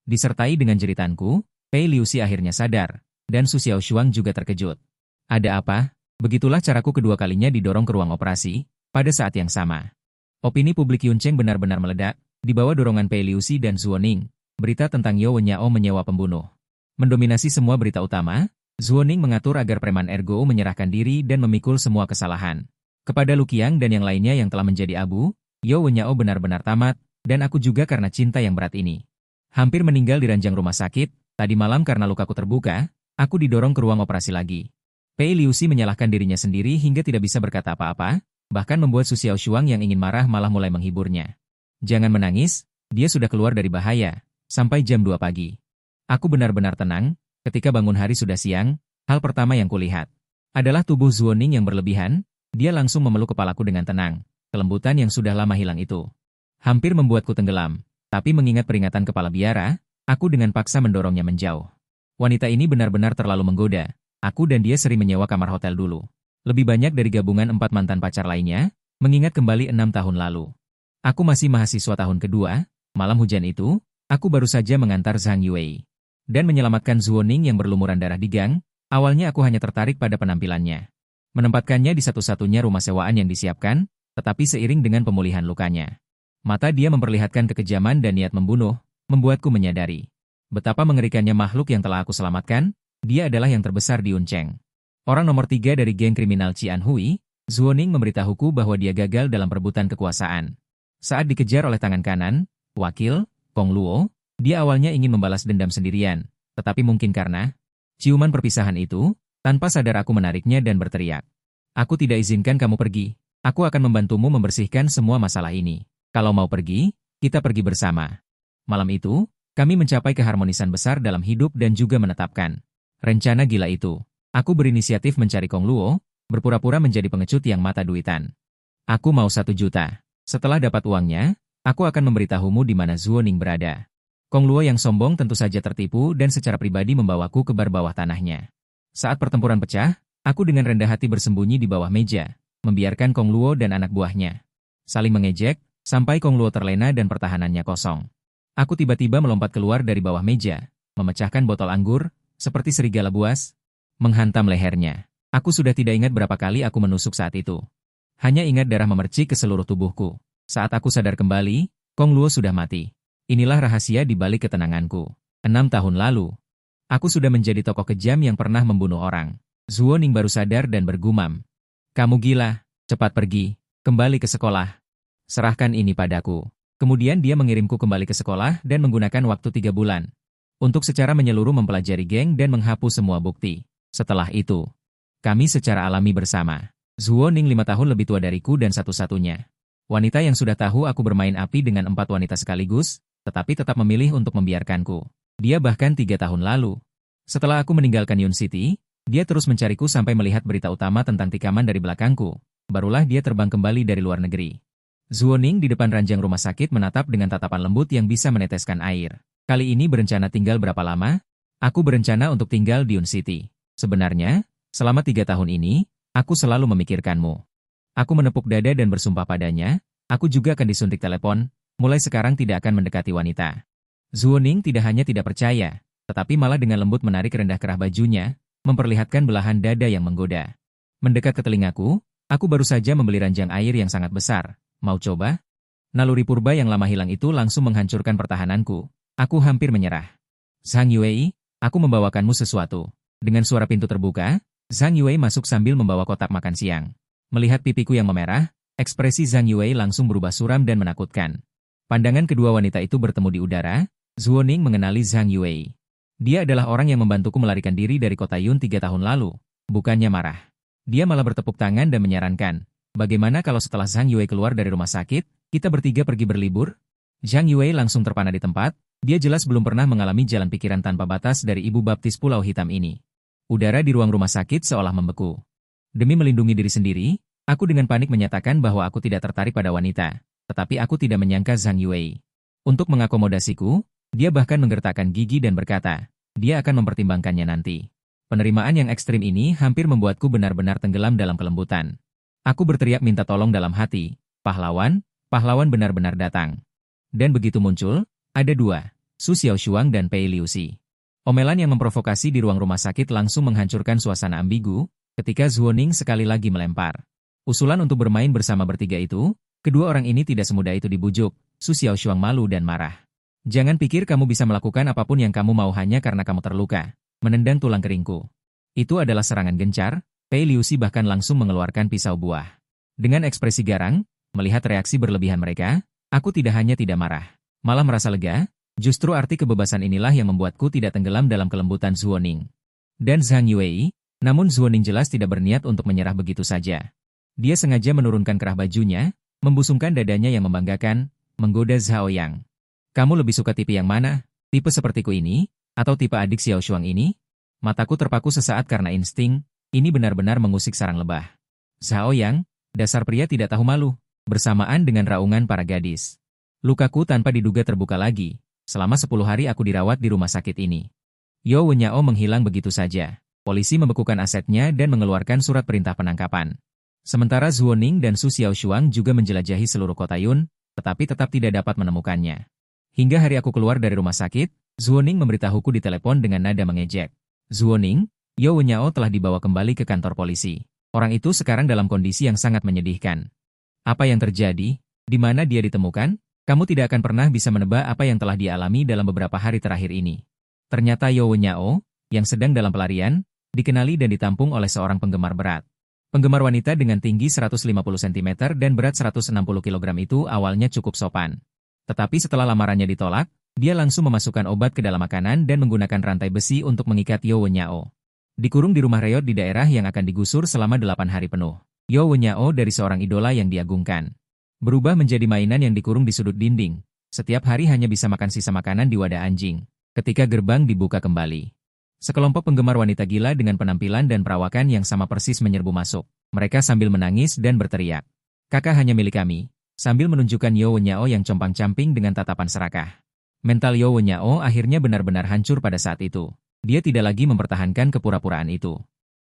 Disertai dengan jeritanku, Pei Liuxi akhirnya sadar, dan Su Xiaoshuang juga terkejut. Ada apa? Begitulah caraku kedua kalinya didorong ke ruang operasi. Pada saat yang sama, opini publik Yuncheng benar-benar meledak, di bawah dorongan Pei Liuxi dan Zuoning. Berita tentang Yo Wenyao menyewa pembunuh mendominasi semua berita utama. Zuoning mengatur agar preman Ergo menyerahkan diri dan memikul semua kesalahan. Kepada Lu Qiang dan yang lainnya yang telah menjadi abu, Yo Wenyao benar-benar tamat, dan aku juga karena cinta yang berat ini. Hampir meninggal di ranjang rumah sakit, tadi malam karena lukaku terbuka, aku didorong ke ruang operasi lagi. Pei Liuxi menyalahkan dirinya sendiri hingga tidak bisa berkata apa-apa, bahkan membuat Su Xiaoshuang yang ingin marah malah mulai menghiburnya. Jangan menangis, dia sudah keluar dari bahaya, sampai jam 2 pagi. Aku benar-benar tenang, ketika bangun hari sudah siang, hal pertama yang kulihat adalah tubuh Zuoning yang berlebihan, dia langsung memeluk kepalaku dengan tenang, kelembutan yang sudah lama hilang itu. Hampir membuatku tenggelam, tapi mengingat peringatan kepala biara, aku dengan paksa mendorongnya menjauh. Wanita ini benar-benar terlalu menggoda, aku dan dia sering menyewa kamar hotel dulu. Lebih banyak dari gabungan 4 mantan pacar lainnya, mengingat kembali 6 tahun lalu. Aku masih mahasiswa tahun kedua, malam hujan itu, aku baru saja mengantar Zhang Yuei. Dan menyelamatkan Zuoning yang berlumuran darah di gang, awalnya aku hanya tertarik pada penampilannya. Menempatkannya di satu-satunya rumah sewaan yang disiapkan, tetapi seiring dengan pemulihan lukanya. Mata dia memperlihatkan kekejaman dan niat membunuh, membuatku menyadari betapa mengerikannya makhluk yang telah aku selamatkan. Dia adalah yang terbesar di Uncheng. Orang nomor 3 dari geng kriminal Qian Hui, Zuoning memberitahuku bahwa dia gagal dalam perebutan kekuasaan. Saat dikejar oleh tangan kanan, wakil, Kong Luo, dia awalnya ingin membalas dendam sendirian, tetapi mungkin karena ciuman perpisahan itu, tanpa sadar aku menariknya dan berteriak. Aku tidak izinkan kamu pergi. Aku akan membantumu membersihkan semua masalah ini. Kalau mau pergi, kita pergi bersama. Malam itu, kami mencapai keharmonisan besar dalam hidup dan juga menetapkan rencana gila itu. Aku berinisiatif mencari Kong Luo, berpura-pura menjadi pengecut yang mata duitan. Aku mau 1 juta. Setelah dapat uangnya, aku akan memberitahumu di mana Zuoning berada. Kong Luo yang sombong tentu saja tertipu dan secara pribadi membawaku ke bar bawah tanahnya. Saat pertempuran pecah, aku dengan rendah hati bersembunyi di bawah meja, membiarkan Kong Luo dan anak buahnya saling mengejek, sampai Kong Luo terlena dan pertahanannya kosong. Aku tiba-tiba melompat keluar dari bawah meja, memecahkan botol anggur, seperti serigala buas, menghantam lehernya. Aku sudah tidak ingat berapa kali aku menusuk saat itu. Hanya ingat darah memercik ke seluruh tubuhku. Saat aku sadar kembali, Kong Luo sudah mati. Inilah rahasia di balik ketenanganku. 6 tahun lalu, aku sudah menjadi tokoh kejam yang pernah membunuh orang. Zuoning baru sadar dan bergumam. Kamu gila, cepat pergi, kembali ke sekolah. Serahkan ini padaku. Kemudian dia mengirimku kembali ke sekolah dan menggunakan waktu 3 bulan untuk secara menyeluruh mempelajari geng dan menghapus semua bukti. Setelah itu, kami secara alami bersama. Zuoning 5 tahun lebih tua dariku dan satu-satunya wanita yang sudah tahu aku bermain api dengan 4 wanita sekaligus, tetapi tetap memilih untuk membiarkanku. Dia bahkan 3 tahun lalu. Setelah aku meninggalkan Yun City, dia terus mencariku sampai melihat berita utama tentang tikaman dari belakangku. Barulah dia terbang kembali dari luar negeri. Zuoning di depan ranjang rumah sakit menatap dengan tatapan lembut yang bisa meneteskan air. Kali ini berencana tinggal berapa lama? Aku berencana untuk tinggal di Yun City. Sebenarnya, selama 3 tahun ini, aku selalu memikirkanmu. Aku menepuk dada dan bersumpah padanya, aku juga akan disuntik telepon, mulai sekarang tidak akan mendekati wanita. Zuoning tidak hanya tidak percaya, tetapi malah dengan lembut menarik rendah kerah bajunya, memperlihatkan belahan dada yang menggoda. Mendekat ke telingaku, aku baru saja membeli ranjang air yang sangat besar. Mau coba? Naluri purba yang lama hilang itu langsung menghancurkan pertahananku. Aku hampir menyerah. Zhang Yue, aku membawakanmu sesuatu. Dengan suara pintu terbuka, Zhang Yue masuk sambil membawa kotak makan siang. Melihat pipiku yang memerah, ekspresi Zhang Yue langsung berubah suram dan menakutkan. Pandangan kedua wanita itu bertemu di udara. Zuoning mengenali Zhang Yue. Dia adalah orang yang membantuku melarikan diri dari kota Yun 3 tahun lalu. Bukannya marah. Dia malah bertepuk tangan dan menyarankan, bagaimana kalau setelah Zhang Yue keluar dari rumah sakit, kita bertiga pergi berlibur? Zhang Yue langsung terpana di tempat. Dia jelas belum pernah mengalami jalan pikiran tanpa batas dari ibu baptis Pulau Hitam ini. Udara di ruang rumah sakit seolah membeku. Demi melindungi diri sendiri, aku dengan panik menyatakan bahwa aku tidak tertarik pada wanita. Tetapi aku tidak menyangka Zhang Yue. Untuk mengakomodasiku, dia bahkan menggertakkan gigi dan berkata, dia akan mempertimbangkannya nanti. Penerimaan yang ekstrim ini hampir membuatku benar-benar tenggelam dalam kelembutan. Aku berteriak minta tolong dalam hati. Pahlawan, pahlawan benar-benar datang. Dan begitu muncul, ada 2, Su Xiaoshuang dan Pei Liuxi. Omelan yang memprovokasi di ruang rumah sakit langsung menghancurkan suasana ambigu, ketika Zuoning sekali lagi melempar usulan untuk bermain bersama bertiga itu. Kedua orang ini tidak semudah itu dibujuk. Su Xiaoshuang malu dan marah. Jangan pikir kamu bisa melakukan apapun yang kamu mau hanya karena kamu terluka. Menendang tulang keringku. Itu adalah serangan gencar. Pei Liuxi bahkan langsung mengeluarkan pisau buah. Dengan ekspresi garang, melihat reaksi berlebihan mereka, aku tidak hanya tidak marah, malah merasa lega. Justru arti kebebasan inilah yang membuatku tidak tenggelam dalam kelembutan Zuoning dan Zhang Yue. Namun Zuoning jelas tidak berniat untuk menyerah begitu saja. Dia sengaja menurunkan kerah bajunya, membusungkan dadanya yang membanggakan, menggoda Zhao Yang. Kamu lebih suka tipe yang mana? Tipe sepertiku ini, atau tipe adik Xiaoshuang ini? Mataku terpaku sesaat karena insting, ini benar-benar mengusik sarang lebah. Zhao Yang, dasar pria tidak tahu malu, bersamaan dengan raungan para gadis. Lukaku tanpa diduga terbuka lagi. Selama 10 hari aku dirawat di rumah sakit ini. Yo Wenyao menghilang begitu saja. Polisi membekukan asetnya dan mengeluarkan surat perintah penangkapan. Sementara Zuoning dan Su Xiaoshuang juga menjelajahi seluruh kota Yun, tetapi tetap tidak dapat menemukannya. Hingga hari aku keluar dari rumah sakit, Zuoning memberitahuku di telepon dengan nada mengejek. Zuoning, Yo Wenyao telah dibawa kembali ke kantor polisi. Orang itu sekarang dalam kondisi yang sangat menyedihkan. Apa yang terjadi? Di mana dia ditemukan? Kamu tidak akan pernah bisa menebak apa yang telah dia alami dalam beberapa hari terakhir ini. Ternyata Yo Wenyao, yang sedang dalam pelarian, dikenali dan ditampung oleh seorang penggemar berat. Penggemar wanita dengan tinggi 150 cm dan berat 160 kg itu awalnya cukup sopan. Tetapi setelah lamarannya ditolak, dia langsung memasukkan obat ke dalam makanan dan menggunakan rantai besi untuk mengikat Yo Wenyao. Dikurung di rumah reot di daerah yang akan digusur selama 8 hari penuh. Yo Wenyao dari seorang idola yang diagungkan berubah menjadi mainan yang dikurung di sudut dinding. Setiap hari hanya bisa makan sisa makanan di wadah anjing. Ketika gerbang dibuka kembali, sekelompok penggemar wanita gila dengan penampilan dan perawakan yang sama persis menyerbu masuk. Mereka sambil menangis dan berteriak, "Kakak hanya milik kami," sambil menunjukkan Yo Wenyao yang compang-camping dengan tatapan serakah. Mental Yo Wenyao akhirnya benar-benar hancur pada saat itu. Dia tidak lagi mempertahankan kepura-puraan itu.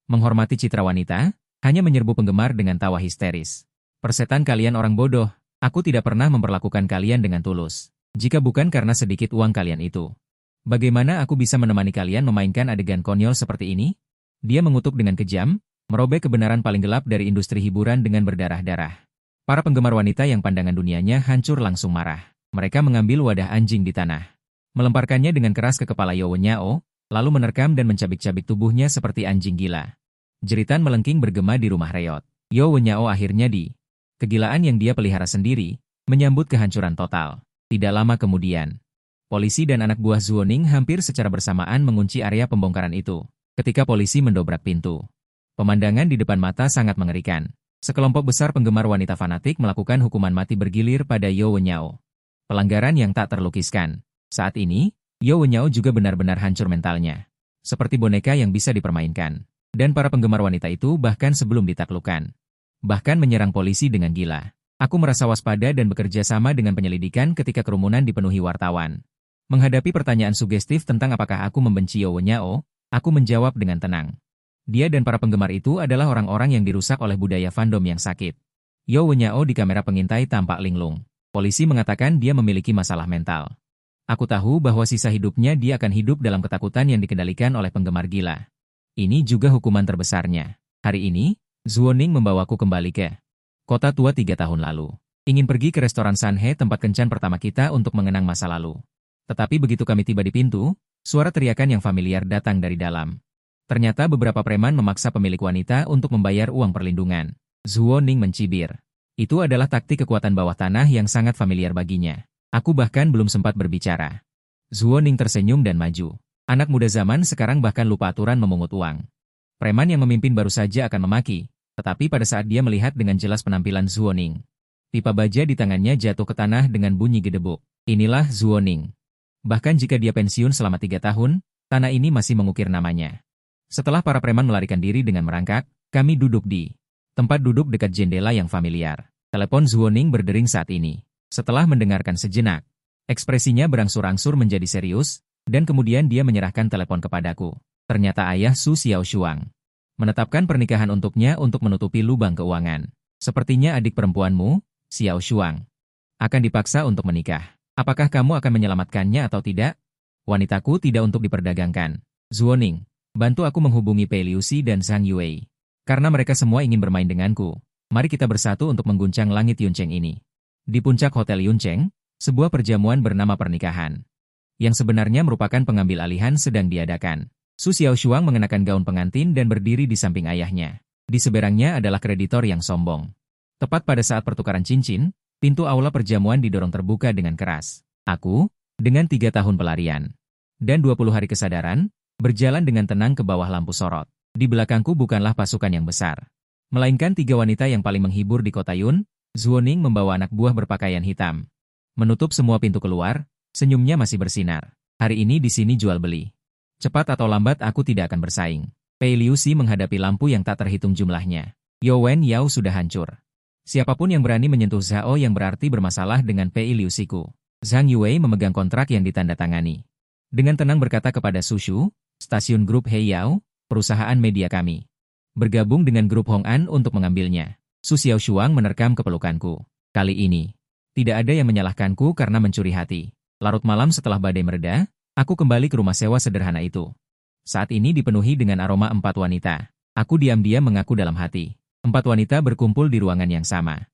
Menghormati citra wanita, hanya menyerbu penggemar dengan tawa histeris. "Persetan kalian orang bodoh, aku tidak pernah memperlakukan kalian dengan tulus. Jika bukan karena sedikit uang kalian itu, bagaimana aku bisa menemani kalian memainkan adegan konyol seperti ini?" Dia mengutuk dengan kejam, merobek kebenaran paling gelap dari industri hiburan dengan berdarah-darah. Para penggemar wanita yang pandangan dunianya hancur langsung marah. Mereka mengambil wadah anjing di tanah, melemparkannya dengan keras ke kepala Yo Wenyao, lalu menerkam dan mencabik-cabik tubuhnya seperti anjing gila. Jeritan melengking bergema di rumah reot. Yo Wenyao akhirnya kegilaan yang dia pelihara sendiri, menyambut kehancuran total. Tidak lama kemudian, polisi dan anak buah Zuoning hampir secara bersamaan mengunci area pembongkaran itu. Ketika polisi mendobrak pintu, pemandangan di depan mata sangat mengerikan. Sekelompok besar penggemar wanita fanatik melakukan hukuman mati bergilir pada Yo Wenyao. Pelanggaran yang tak terlukiskan. Saat ini, Yo Wenyao juga benar-benar hancur mentalnya. Seperti boneka yang bisa dipermainkan. Dan para penggemar wanita itu bahkan sebelum ditaklukkan, bahkan menyerang polisi dengan gila. Aku merasa waspada dan bekerja sama dengan penyelidikan ketika kerumunan dipenuhi wartawan. Menghadapi pertanyaan sugestif tentang apakah aku membenci Yo Wenyao, aku menjawab dengan tenang. Dia dan para penggemar itu adalah orang-orang yang dirusak oleh budaya fandom yang sakit. Yo Wenyao di kamera pengintai tampak linglung. Polisi mengatakan dia memiliki masalah mental. Aku tahu bahwa sisa hidupnya dia akan hidup dalam ketakutan yang dikendalikan oleh penggemar gila. Ini juga hukuman terbesarnya. Hari ini, Zuoning membawaku kembali ke kota tua 3 tahun lalu. Ingin pergi ke restoran Sanhe tempat kencan pertama kita untuk mengenang masa lalu. Tetapi begitu kami tiba di pintu, suara teriakan yang familiar datang dari dalam. Ternyata beberapa preman memaksa pemilik wanita untuk membayar uang perlindungan. Zuoning mencibir. Itu adalah taktik kekuatan bawah tanah yang sangat familiar baginya. Aku bahkan belum sempat berbicara. Zuoning tersenyum dan maju. Anak muda zaman sekarang bahkan lupa aturan memungut uang. Preman yang memimpin baru saja akan memaki, tetapi pada saat dia melihat dengan jelas penampilan Zuoning, pipa baja di tangannya jatuh ke tanah dengan bunyi gedebuk. Inilah Zuoning. Bahkan jika dia pensiun selama 3 tahun, tanah ini masih mengukir namanya. Setelah para preman melarikan diri dengan merangkak, kami duduk di tempat duduk dekat jendela yang familiar. Telepon Zuoning berdering saat ini. Setelah mendengarkan sejenak, ekspresinya berangsur-angsur menjadi serius, dan kemudian dia menyerahkan telepon kepadaku. Ternyata ayah Su Xiaoshuang menetapkan pernikahan untuknya untuk menutupi lubang keuangan. Sepertinya adik perempuanmu, Xiaoshuang, akan dipaksa untuk menikah. Apakah kamu akan menyelamatkannya atau tidak? Wanitaku tidak untuk diperdagangkan. Zuoning, bantu aku menghubungi Pei Liuxi dan Zhang Yue. Karena mereka semua ingin bermain denganku. Mari kita bersatu untuk mengguncang langit Yuncheng ini. Di puncak Hotel Yuncheng, sebuah perjamuan bernama pernikahan, yang sebenarnya merupakan pengambil alihan sedang diadakan. Su Xiaoshuang mengenakan gaun pengantin dan berdiri di samping ayahnya. Di seberangnya adalah kreditor yang sombong. Tepat pada saat pertukaran cincin, pintu aula perjamuan didorong terbuka dengan keras. Aku, dengan 3 tahun pelarian dan 20 hari kesadaran, berjalan dengan tenang ke bawah lampu sorot. Di belakangku bukanlah pasukan yang besar, melainkan 3 wanita yang paling menghibur di kota Yun. Zuoning membawa anak buah berpakaian hitam. Menutup semua pintu keluar, senyumnya masih bersinar. Hari ini di sini jual beli. Cepat atau lambat aku tidak akan bersaing. Pei Liuxi menghadapi lampu yang tak terhitung jumlahnya. Yo Wen Yao sudah hancur. Siapapun yang berani menyentuh Zhao yang berarti bermasalah dengan Pei Liuxiku. Zhang Yue memegang kontrak yang ditandatangani. Dengan tenang berkata kepada Sushu, stasiun grup Heiyao, perusahaan media kami, bergabung dengan grup Hong'an untuk mengambilnya. Su Xiaoshuang menerkam kepelukanku. Kali ini, tidak ada yang menyalahkanku karena mencuri hati. Larut malam setelah badai mereda, aku kembali ke rumah sewa sederhana itu. Saat ini dipenuhi dengan aroma 4 wanita. Aku diam-diam mengaku dalam hati. 4 wanita berkumpul di ruangan yang sama.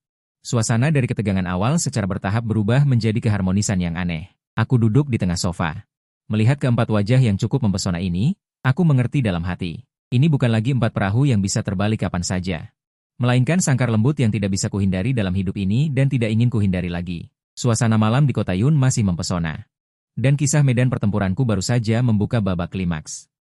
Suasana dari ketegangan awal secara bertahap berubah menjadi keharmonisan yang aneh. Aku duduk di tengah sofa. Melihat keempat wajah yang cukup mempesona ini, aku mengerti dalam hati. Ini bukan lagi 4 perahu yang bisa terbalik kapan saja. Melainkan sangkar lembut yang tidak bisa kuhindari dalam hidup ini dan tidak ingin kuhindari lagi. Suasana malam di kota Yun masih mempesona. Dan kisah medan pertempuranku baru saja membuka babak klimaks.